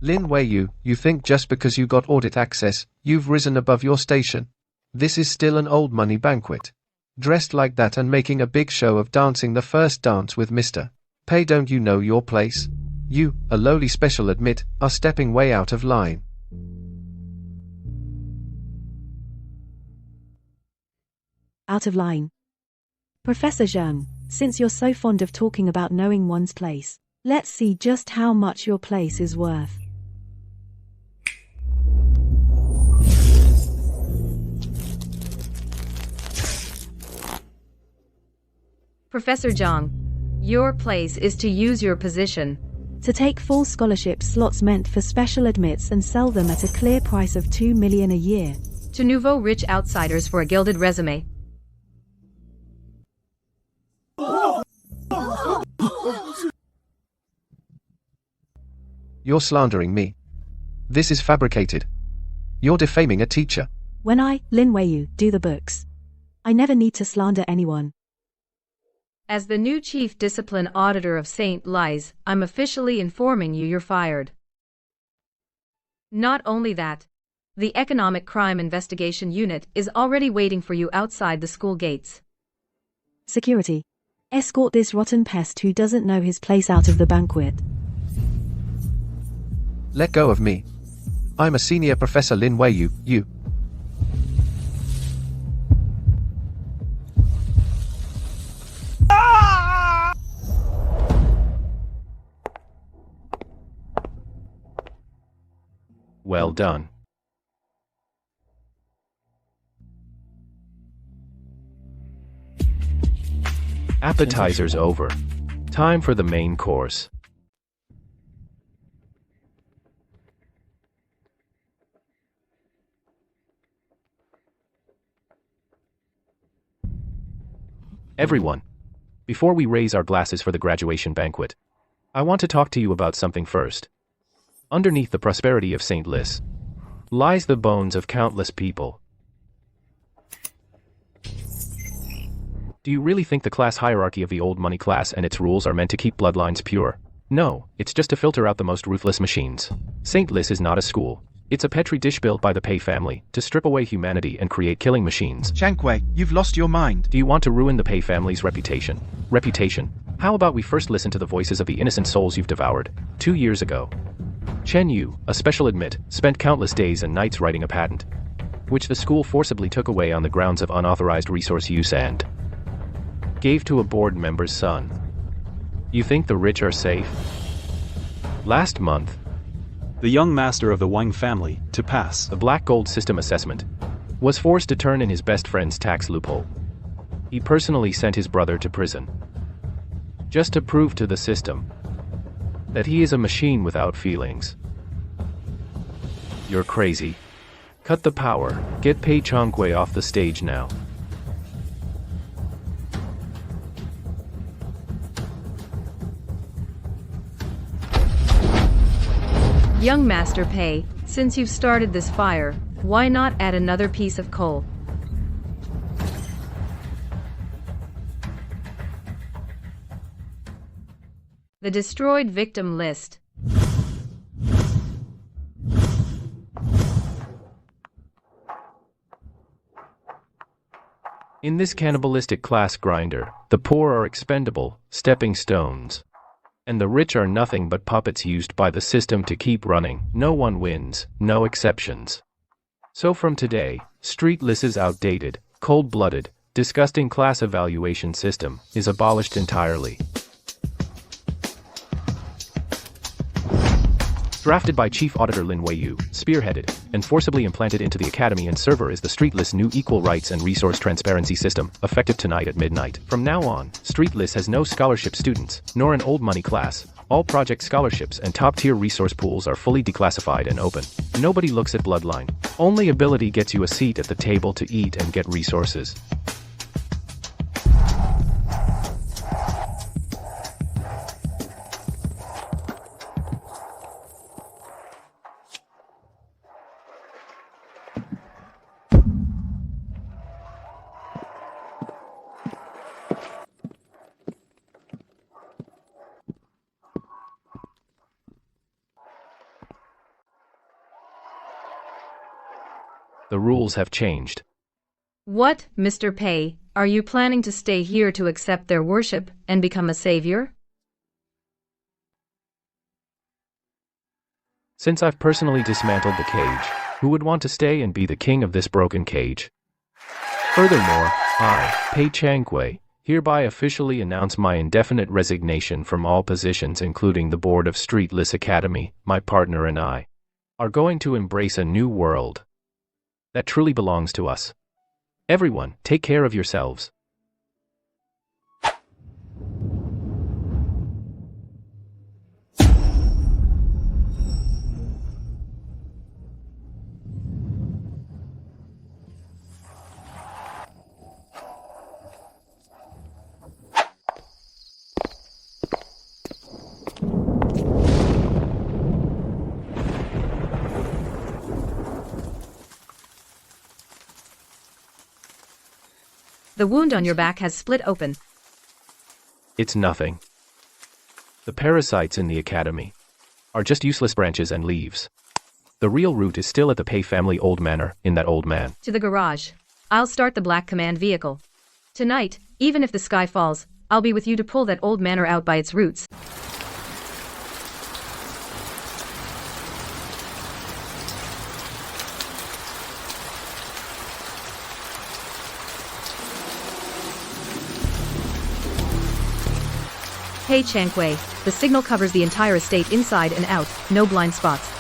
Lin Weiyu, you think just because you got audit access, you've risen above your station? This is still an old money banquet. Dressed like that and making a big show of dancing the first dance with Mr. Pei, don't you know your place? You, a lowly special admit, are stepping way out of line. Out of line. Professor Zhang, since you're so fond of talking about knowing one's place, let's see just how much your place is worth. Professor Zhang, your place is to use your position to take full scholarship slots meant for special admits and sell them at a clear price of 2 million a year. to nouveau rich outsiders for a gilded resume. You're slandering me. This is fabricated. You're defaming a teacher. When I, Lin Weiyu, do the books, I never need to slander anyone. As the new chief discipline auditor of St. Lies, I'm officially informing you're fired. Not only that, the Economic Crime Investigation Unit is already waiting for you outside the school gates. Security. Escort this rotten pest who doesn't know his place out of the banquet. Let go of me. I'm a senior professor Lin Weiyu, you. Well done. Appetizer's over. Time for the main course. Everyone, before we raise our glasses for the graduation banquet, I want to talk to you about something first. Underneath the prosperity of St. Lis lies the bones of countless people. Do you really think the class hierarchy of the old money class and its rules are meant to keep bloodlines pure? No, it's just to filter out the most ruthless machines. St. Lis is not a school. It's a petri dish built by the Pei family to strip away humanity and create killing machines. Shankwe, you've lost your mind. Do you want to ruin the Pei family's reputation? Reputation? How about we first listen to the voices of the innocent souls you've devoured? 2 years ago, Chen Yu, a special admit, spent countless days and nights writing a patent, which the school forcibly took away on the grounds of unauthorized resource use and gave to a board member's son. You think the rich are safe? Last month, the young master of the Wang family, to pass the black gold system assessment, was forced to turn in his best friend's tax loophole. He personally sent his brother to prison, just to prove to the system that he is a machine without feelings. You're crazy. Cut the power. Get Pei Chongqui off the stage now. Young Master Pei, since you've started this fire, why not add another piece of coal? The destroyed victim list. In this cannibalistic class grinder, the poor are expendable, stepping stones. And the rich are nothing but puppets used by the system to keep running. No one wins, no exceptions. So from today, Street Lis's outdated, cold-blooded, disgusting class evaluation system is abolished entirely. Drafted by Chief Auditor Lin Weiyu, spearheaded, and forcibly implanted into the academy and server is the Streetless new equal rights and resource transparency system, effective tonight at midnight. From now on, Streetless has no scholarship students, nor an old money class. All project scholarships and top-tier resource pools are fully declassified and open. Nobody looks at bloodline. Only ability gets you a seat at the table to eat and get resources. The rules have changed. What, Mr. Pei, are you planning to stay here to accept their worship and become a savior? Since I've personally dismantled the cage, who would want to stay and be the king of this broken cage? Furthermore, I, Pei Changqui, hereby officially announce my indefinite resignation from all positions including the board of Streetless Academy. My partner and I are going to embrace a new world that truly belongs to us. Everyone, take care of yourselves. The wound on your back has split open. It's nothing. The parasites in the academy are just useless branches and leaves. The real root is still at the Pei family old manor, in that old man. To the garage. I'll start the Black Command vehicle. Tonight, even if the sky falls, I'll be with you to pull that old manor out by its roots. Hey Changwei, the signal covers the entire estate inside and out, no blind spots.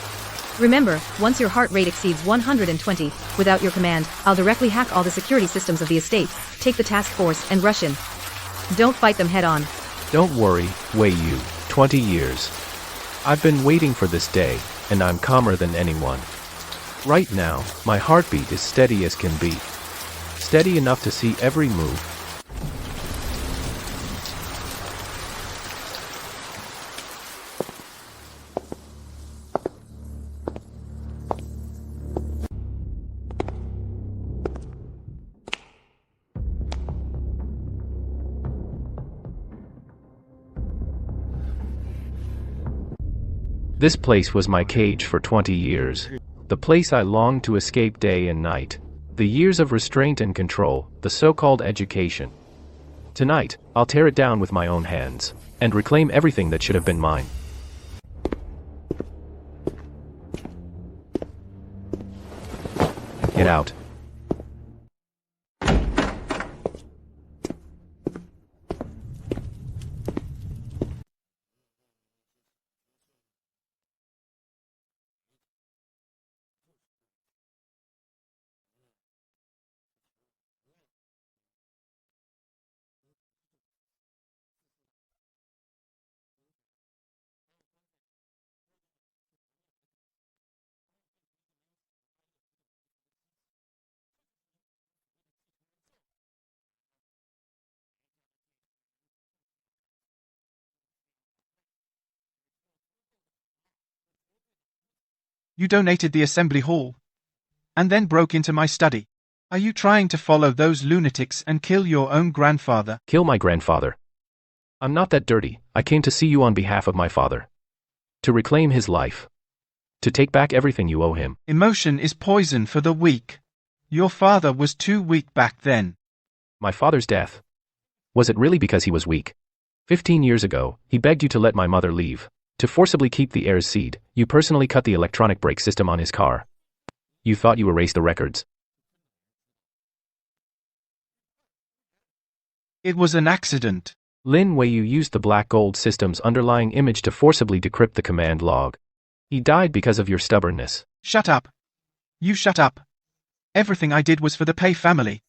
Remember, once your heart rate exceeds 120, without your command, I'll directly hack all the security systems of the estate, take the task force and rush in. Don't fight them head on. Don't worry, Wei Yu, 20 years. I've been waiting for this day, and I'm calmer than anyone. Right now, my heartbeat is steady as can be. Steady enough to see every move. This place was my cage for 20 years. The place I longed to escape day and night. The years of restraint and control, the so-called education. Tonight, I'll tear it down with my own hands, and reclaim everything that should have been mine. Get out. You donated the assembly hall, and then broke into my study. Are you trying to follow those lunatics and kill your own grandfather? Kill my grandfather. I'm not that dirty. I came to see you on behalf of my father. To reclaim his life. To take back everything you owe him. Emotion is poison for the weak. Your father was too weak back then. My father's death. Was it really because he was weak? 15 years ago, he begged you to let my mother leave. To forcibly keep the heir's seed, you personally cut the electronic brake system on his car. You thought you erased the records. It was an accident. Lin Wei Yu used the black gold system's underlying image to forcibly decrypt the command log. He died because of your stubbornness. Shut up. You shut up. Everything I did was for the Pei family.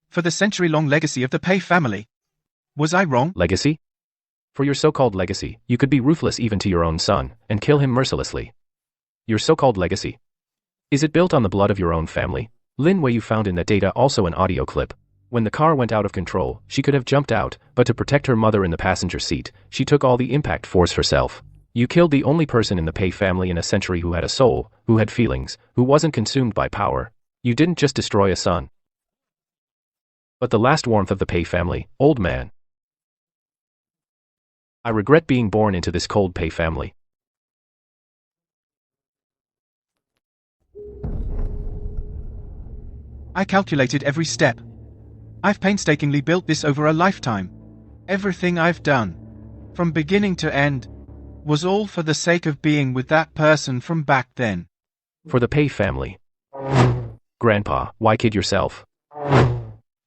For the century-long legacy of the Pei family. Was I wrong? Legacy? For your so-called legacy, you could be ruthless even to your own son, and kill him mercilessly. Your so-called legacy. Is it built on the blood of your own family? Lin Wei Yu found in that data also an audio clip. When the car went out of control, she could have jumped out, but to protect her mother in the passenger seat, she took all the impact force herself. You killed the only person in the Pei family in a century who had a soul, who had feelings, who wasn't consumed by power. You didn't just destroy a son, but the last warmth of the Pei family, old man. I regret being born into this cold Pei family. I calculated every step. I've painstakingly built this over a lifetime. Everything I've done, from beginning to end, was all for the sake of being with that person from back then. For the Pei family. Grandpa, why kid yourself?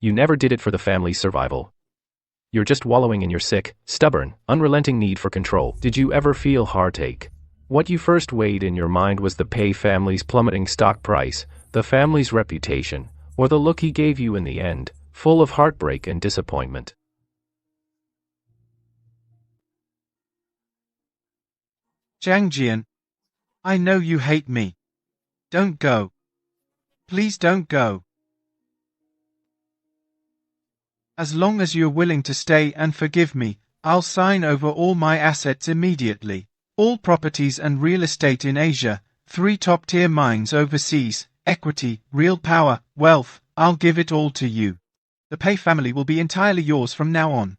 You never did it for the family's survival. You're just wallowing in your sick, stubborn, unrelenting need for control. Did you ever feel heartache? What you first weighed in your mind was the Pei family's plummeting stock price, the family's reputation, or the look he gave you in the end, full of heartbreak and disappointment. Zhang Jian, I know you hate me. Don't go. Please don't go. As long as you're willing to stay and forgive me, I'll sign over all my assets immediately. All properties and real estate in Asia, 3 top-tier mines overseas, equity, real power, wealth, I'll give it all to you. The Pei family will be entirely yours from now on.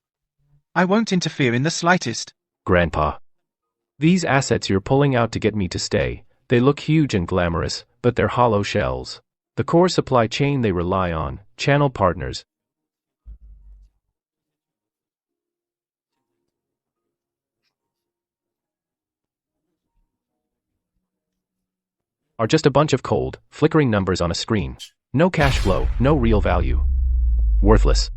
I won't interfere in the slightest. Grandpa. These assets you're pulling out to get me to stay, they look huge and glamorous, but they're hollow shells. The core supply chain they rely on, channel partners, are just a bunch of cold, flickering numbers on a screen. No cash flow, no real value. Worthless.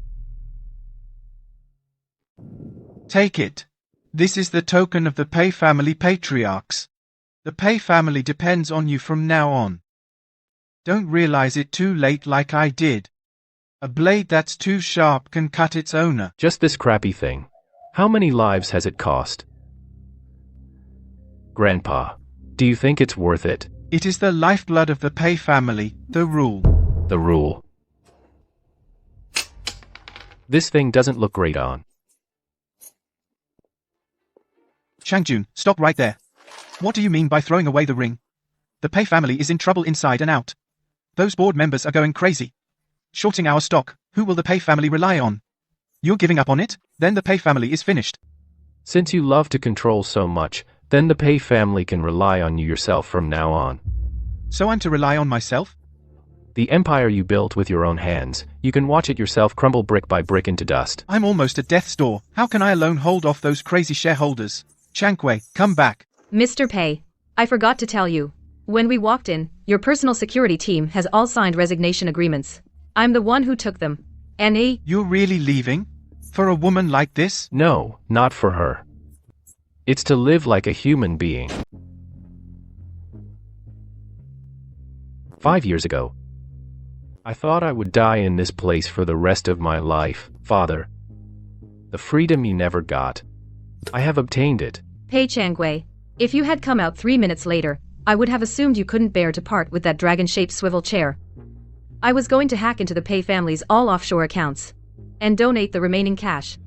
Take it. This is the token of the Pei family patriarchs. The Pei family depends on you from now on. Don't realize it too late like I did. A blade that's too sharp can cut its owner. Just this crappy thing. How many lives has it cost? Grandpa, do you think it's worth it? It is the lifeblood of the Pei family, the rule. The rule. This thing doesn't look great on. Changjun, stop right there. What do you mean by throwing away the ring? The Pei family is in trouble inside and out. Those board members are going crazy. Shorting our stock, who will the Pei family rely on? You're giving up on it? Then the Pei family is finished. Since you love to control so much, then the Pei family can rely on you yourself from now on. So I'm to rely on myself? The empire you built with your own hands, you can watch it yourself crumble brick by brick into dust. I'm almost at death's door. How can I alone hold off those crazy shareholders? Changwei, come back. Mr. Pei, I forgot to tell you. When we walked in, your personal security team has all signed resignation agreements. I'm the one who took them. Annie? You're really leaving? For a woman like this? No, not for her. It's to live like a human being. 5 years ago, I thought I would die in this place for the rest of my life, Father. The freedom you never got. I have obtained it. Pei Changwei, if you had come out 3 minutes later, I would have assumed you couldn't bear to part with that dragon-shaped swivel chair. I was going to hack into the Pei family's all offshore accounts and donate the remaining cash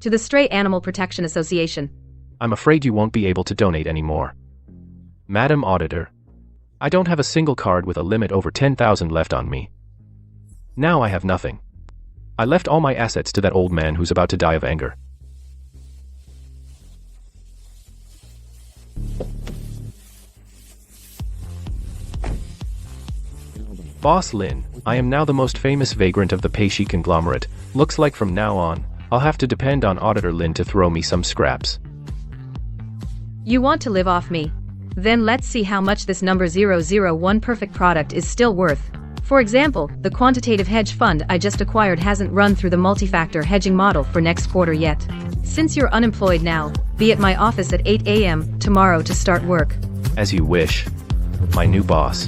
to the Stray Animal Protection Association. I'm afraid you won't be able to donate anymore. Madam Auditor, I don't have a single card with a limit over 10,000 left on me. Now I have nothing. I left all my assets to that old man who's about to die of anger. Boss Lin, I am now the most famous vagrant of the Peishi conglomerate. Looks like from now on, I'll have to depend on Auditor Lin to throw me some scraps. You want to live off me? Then let's see how much this number 001 perfect product is still worth. For example, the quantitative hedge fund I just acquired hasn't run through the multi-factor hedging model for next quarter yet. Since you're unemployed now, be at my office at 8 a.m. tomorrow to start work. As you wish, my new boss.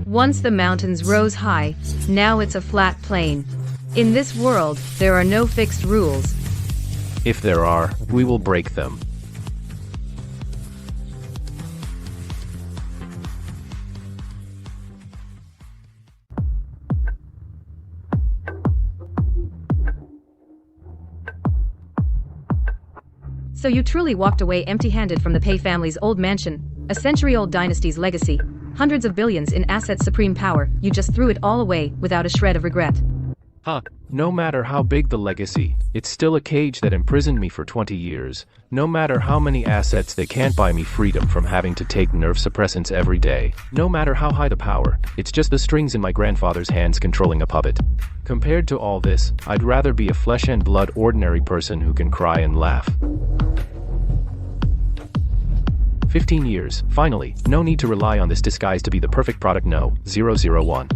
Once the mountains rose high, now it's a flat plain. In this world, there are no fixed rules. If there are, we will break them. So you truly walked away empty-handed from the Pei family's old mansion, a century-old dynasty's legacy, hundreds of billions in assets, supreme power. You just threw it all away without a shred of regret. Huh. No matter how big the legacy, it's still a cage that imprisoned me for 20 years. No matter how many assets, they can't buy me freedom from having to take nerve suppressants every day. No matter how high the power, it's just the strings in my grandfather's hands controlling a puppet. Compared to all this, I'd rather be a flesh and blood ordinary person who can cry and laugh. 15 years, finally, no need to rely on this disguise to be the perfect product. No, 001.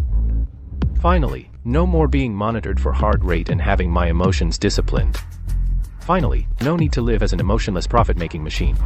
Finally, no more being monitored for heart rate and having my emotions disciplined. Finally, no need to live as an emotionless profit-making machine.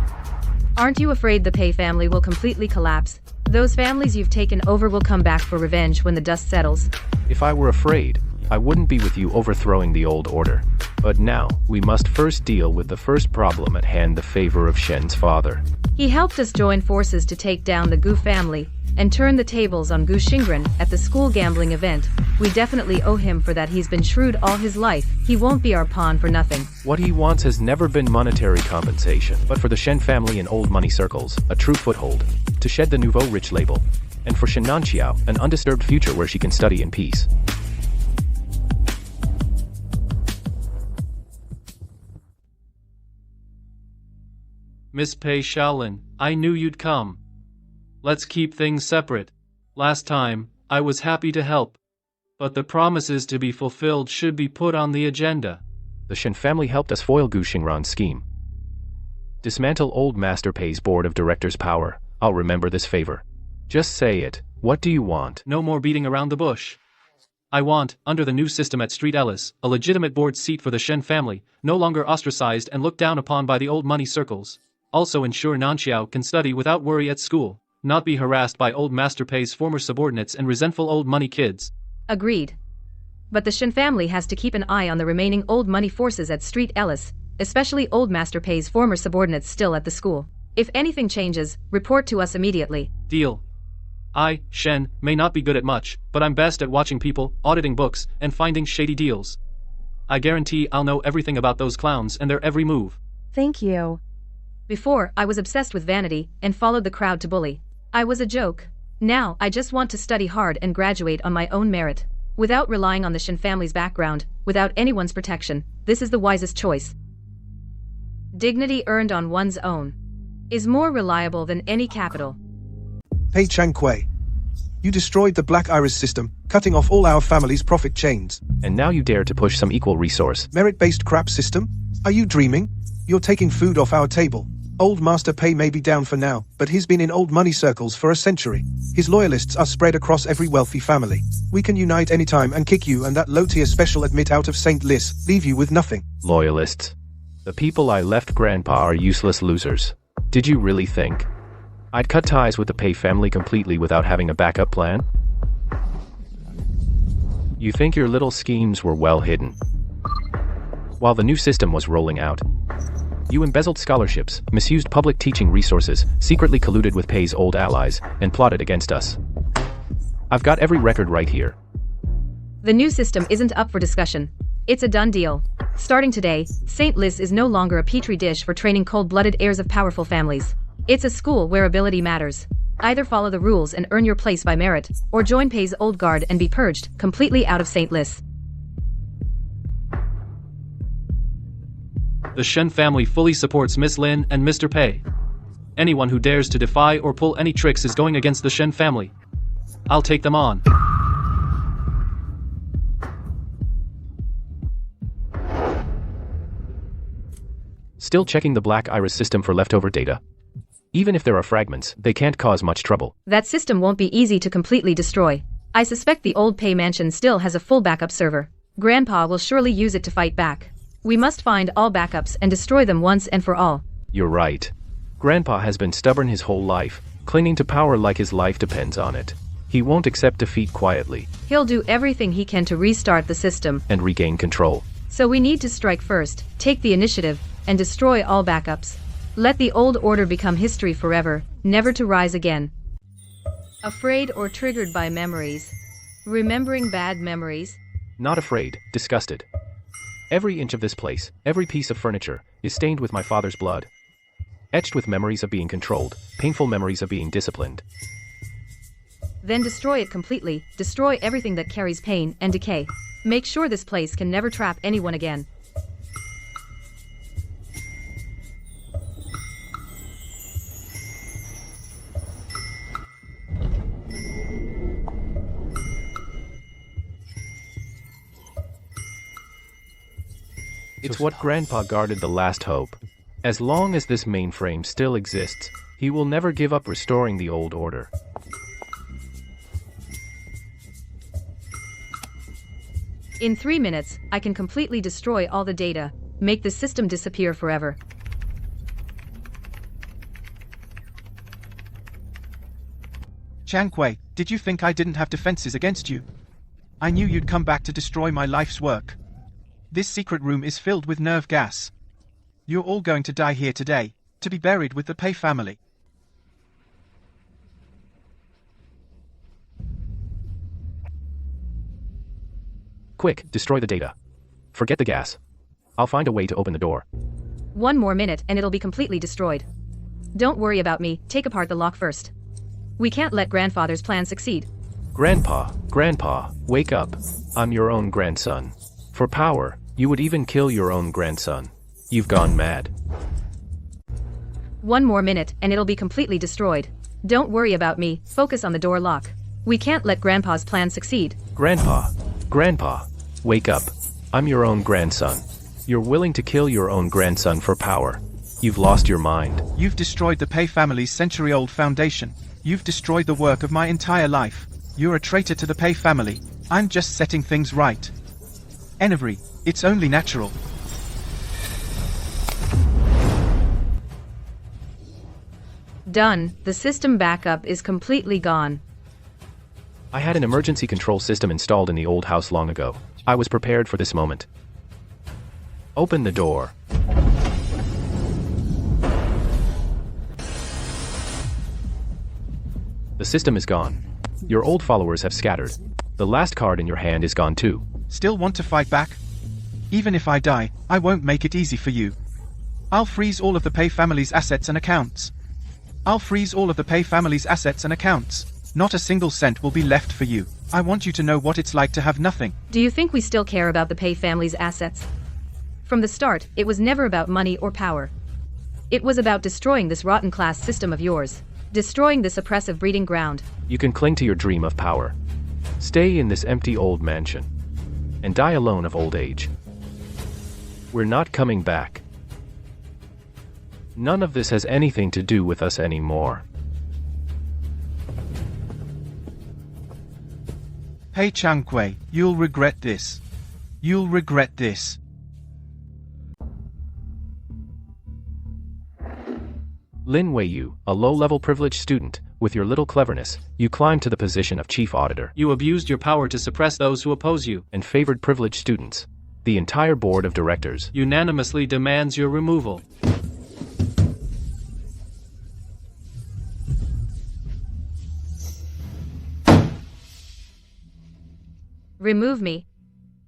Aren't you afraid the Pei family will completely collapse? Those families you've taken over will come back for revenge when the dust settles. If I were afraid, I wouldn't be with you overthrowing the old order. But now, we must first deal with the first problem at hand, the favor of Shen's father. He helped us join forces to take down the Gu family, and turn the tables on Gu Xingren at the school gambling event. We definitely owe him for that. He's been shrewd all his life. He won't be our pawn for nothing. What he wants has never been monetary compensation, but for the Shen family in old money circles, a true foothold, to shed the nouveau rich label, and for Shen Nanqiao, an undisturbed future where she can study in peace. Miss Pei Shaolin, I knew you'd come. Let's keep things separate. Last time, I was happy to help. But the promises to be fulfilled should be put on the agenda. The Shen family helped us foil Gu Xingran's scheme. Dismantle old Master Pei's board of directors' power. I'll remember this favor. Just say it. What do you want? No more beating around the bush. I want, under the new system at Street Ellis, a legitimate board seat for the Shen family, no longer ostracized and looked down upon by the old money circles. Also ensure Nanqiao can study without worry at school, not be harassed by old Master Pei's former subordinates and resentful old money kids. Agreed. But the Shen family has to keep an eye on the remaining old money forces at Street Ellis, especially old Master Pei's former subordinates still at the school. If anything changes, report to us immediately. Deal. I, Shen, may not be good at much, but I'm best at watching people, auditing books, and finding shady deals. I guarantee I'll know everything about those clowns and their every move. Thank you. Before, I was obsessed with vanity and followed the crowd to bully. I was a joke. Now, I just want to study hard and graduate on my own merit. Without relying on the Shen family's background, without anyone's protection, this is the wisest choice. Dignity earned on one's own is more reliable than any capital. Pei Changquei, you destroyed the Black Iris system, cutting off all our family's profit chains. And now you dare to push some equal resource. Merit-based crap system? Are you dreaming? You're taking food off our table. Old Master Pei may be down for now, but he's been in old money circles for a century. His loyalists are spread across every wealthy family. We can unite anytime and kick you and that low-tier special admit out of St. Lis, leave you with nothing. Loyalists. The people I left Grandpa are useless losers. Did you really think I'd cut ties with the Pei family completely without having a backup plan? You think your little schemes were well hidden? While the new system was rolling out, you embezzled scholarships, misused public teaching resources, secretly colluded with Pei's old allies, and plotted against us. I've got every record right here. The new system isn't up for discussion. It's a done deal. Starting today, St. Lis is no longer a petri dish for training cold-blooded heirs of powerful families. It's a school where ability matters. Either follow the rules and earn your place by merit, or join Pei's old guard and be purged completely out of St. Lis. The Shen family fully supports Miss Lin and Mr. Pei. Anyone who dares to defy or pull any tricks is going against the Shen family. I'll take them on. Still checking the Black Iris system for leftover data. Even if there are fragments, they can't cause much trouble. That system won't be easy to completely destroy. I suspect the old Pei mansion still has a full backup server. Grandpa will surely use it to fight back. We must find all backups and destroy them once and for all. You're right. Grandpa has been stubborn his whole life, clinging to power like his life depends on it. He won't accept defeat quietly. He'll do everything he can to restart the system and regain control. So we need to strike first, take the initiative, and destroy all backups. Let the old order become history forever, never to rise again. Afraid or triggered by memories? Remembering bad memories? Not afraid, disgusted. Every inch of this place, every piece of furniture, is stained with my father's blood. Etched with memories of being controlled, painful memories of being disciplined. Then destroy it completely, destroy everything that carries pain and decay. Make sure this place can never trap anyone again. It's what Grandpa guarded the last hope. As long as this mainframe still exists, he will never give up restoring the old order. In 3 minutes, I can completely destroy all the data, make the system disappear forever. Changquei, did you think I didn't have defenses against you? I knew you'd come back to destroy my life's work. This secret room is filled with nerve gas. You're all going to die here today, to be buried with the Pei family. Quick, destroy the data. Forget the gas. I'll find a way to open the door. 1 more minute and it'll be completely destroyed. Don't worry about me, take apart the lock first. We can't let grandfather's plan succeed. Grandpa, wake up. I'm your own grandson. For power, you would even kill your own grandson. You've gone mad. 1 more minute and it'll be completely destroyed. Don't worry about me, focus on the door lock. We can't let grandpa's plan succeed. Grandpa, wake up. I'm your own grandson. You're willing to kill your own grandson for power. You've lost your mind. You've destroyed the Pei family's century-old foundation. You've destroyed the work of my entire life. You're a traitor to the Pei family. I'm just setting things right. Envy, it's only natural. Done, the system backup is completely gone. I had an emergency control system installed in the old house long ago. I was prepared for this moment. Open the door. The system is gone. Your old followers have scattered. The last card in your hand is gone too. Still want to fight back? Even if I die, I won't make it easy for you. I'll freeze all of the Pei family's assets and accounts. Not a single cent will be left for you. I want you to know what it's like to have nothing. Do you think we still care about the Pei family's assets? From the start, it was never about money or power. It was about destroying this rotten class system of yours. Destroying this oppressive breeding ground. You can cling to your dream of power. Stay in this empty old mansion. And die alone of old age. We're not coming back. None of this has anything to do with us anymore. Pei Changquei, you'll regret this. You'll regret this. Lin Weiyu, a low-level privileged student, with your little cleverness, you climbed to the position of chief auditor. You abused your power to suppress those who oppose you. And favored privileged students. The entire board of directors unanimously demands your removal. Remove me?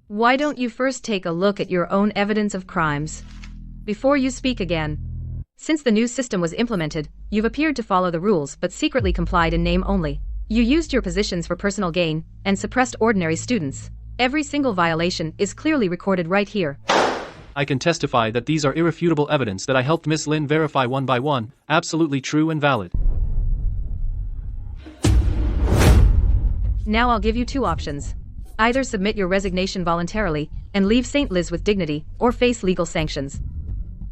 Why don't you first take a look at your own evidence of crimes before you speak again? Since the new system was implemented, you've appeared to follow the rules but secretly complied in name only. You used your positions for personal gain and suppressed ordinary students. Every single violation is clearly recorded right here. I can testify that these are irrefutable evidence that I helped Miss Lin verify one by one, absolutely true and valid. Now I'll give you 2 options. Either submit your resignation voluntarily and leave St. Liz with dignity, or face legal sanctions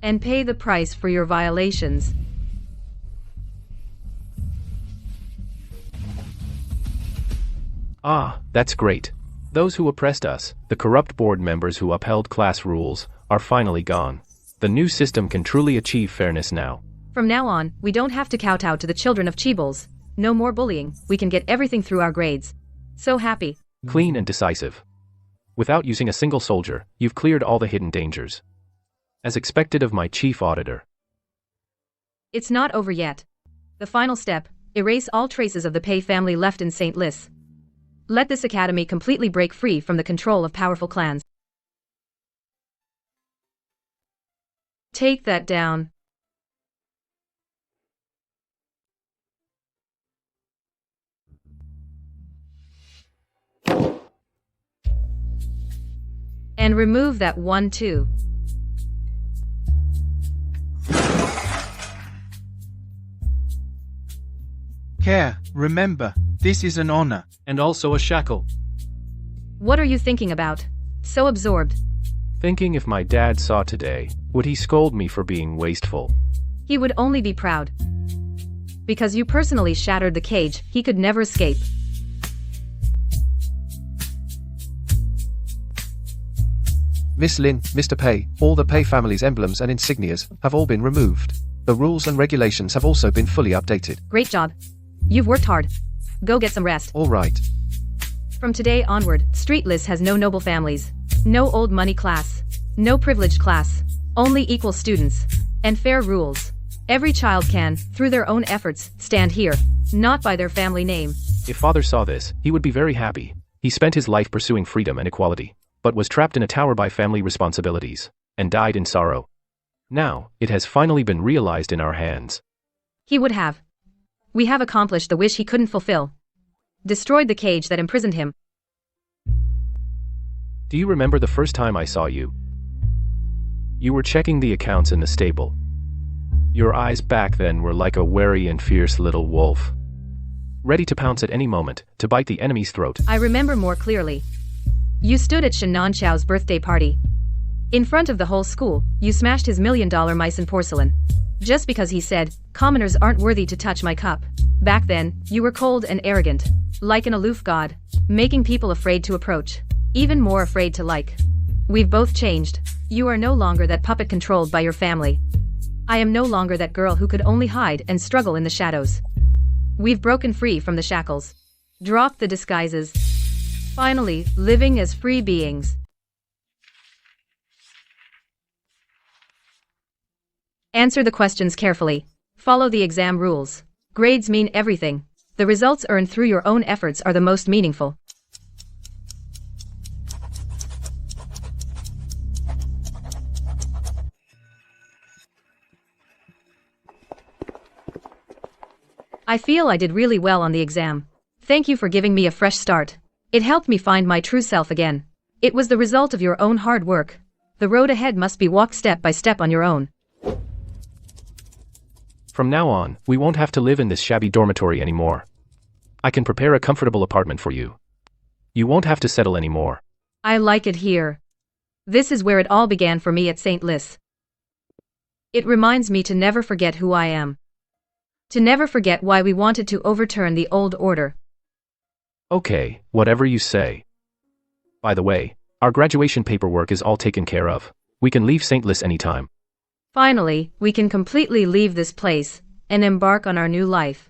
and pay the price for your violations. Ah, that's great. Those who oppressed us, the corrupt board members who upheld class rules, are finally gone. The new system can truly achieve fairness now. From now on, we don't have to kowtow to the children of Chibols. No more bullying, we can get everything through our grades. So happy. Clean and decisive. Without using a single soldier, you've cleared all the hidden dangers. As expected of my chief auditor. It's not over yet. The final step, erase all traces of the Pei family left in St. Lis. Let this academy completely break free from the control of powerful clans. Take that down. And remove that one too. Care, remember, this is an honor. And also a shackle. What are you thinking about? So absorbed. Thinking if my dad saw today, would he scold me for being wasteful? He would only be proud. Because you personally shattered the cage, he could never escape. Miss Lin, Mr. Pei, all the Pei family's emblems and insignias have all been removed. The rules and regulations have also been fully updated. Great job. You've worked hard. Go get some rest. All right. From today onward, Street List has no noble families, no old money class, no privileged class, only equal students, and fair rules. Every child can, through their own efforts, stand here, not by their family name. If father saw this, he would be very happy. He spent his life pursuing freedom and equality. but was trapped in a tower by family responsibilities, and died in sorrow. Now, it has finally been realized in our hands. He would have. We have accomplished the wish he couldn't fulfill. Destroyed the cage that imprisoned him. Do you remember the first time I saw you? You were checking the accounts in the stable. Your eyes back then were like a wary and fierce little wolf, ready to pounce at any moment, to bite the enemy's throat. I remember more clearly. You stood at Shen Nanqiao's birthday party. In front of the whole school, you smashed his $1 million mice in porcelain. Just because he said, commoners aren't worthy to touch my cup. Back then, you were cold and arrogant, like an aloof god, making people afraid to approach, even more afraid to like. We've both changed. You are no longer that puppet controlled by your family. I am no longer that girl who could only hide and struggle in the shadows. We've broken free from the shackles, dropped the disguises, finally living as free beings. Answer the questions carefully. Follow the exam rules. Grades mean everything. The results earned through your own efforts are the most meaningful. I feel I did really well on the exam. Thank you for giving me a fresh start. It helped me find my true self again. It was the result of your own hard work. The road ahead must be walked step by step on your own. From now on, we won't have to live in this shabby dormitory anymore. I can prepare a comfortable apartment for you. You won't have to settle anymore. I like it here. This is where it all began for me at St. Lis. It reminds me to never forget who I am. To never forget why we wanted to overturn the old order. Okay, whatever you say. By the way, our graduation paperwork is all taken care of. We can leave St. Lis anytime. Finally, we can completely leave this place and embark on our new life.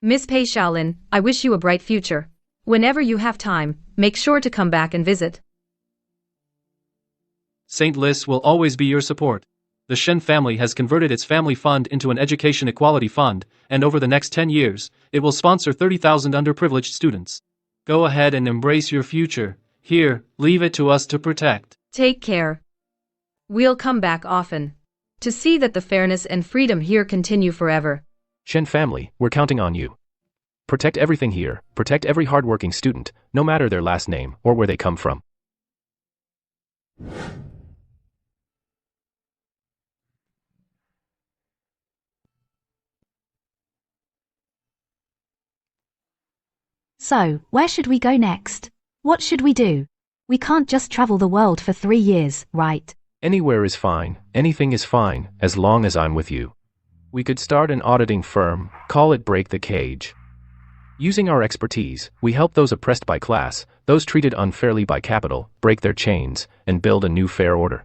Miss Pei Shaolin, I wish you a bright future. Whenever you have time, make sure to come back and visit. St. Lis will always be your support. The Shen family has converted its family fund into an education equality fund, and over the next 10 years, it will sponsor 30,000 underprivileged students. Go ahead and embrace your future. Here, leave it to us to protect. Take care. We'll come back often to see that the fairness and freedom here continue forever. Shen family, we're counting on you. Protect everything here, protect every hardworking student, no matter their last name or where they come from. So, where should we go next? What should we do? We can't just travel the world for 3 years, right? Anywhere is fine, anything is fine, as long as I'm with you. We could start an auditing firm, call it Break the Cage. Using our expertise, we help those oppressed by class, those treated unfairly by capital, break their chains, and build a new fair order.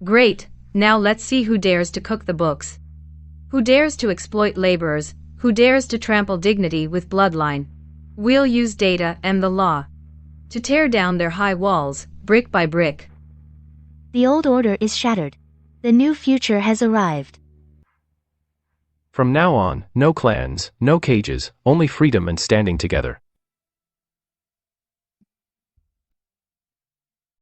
Great, now let's see who dares to cook the books. Who dares to exploit laborers, who dares to trample dignity with bloodline. We'll use data and the law to tear down their high walls, brick by brick. The old order is shattered. The new future has arrived. From now on, no clans, no cages, only freedom and standing together.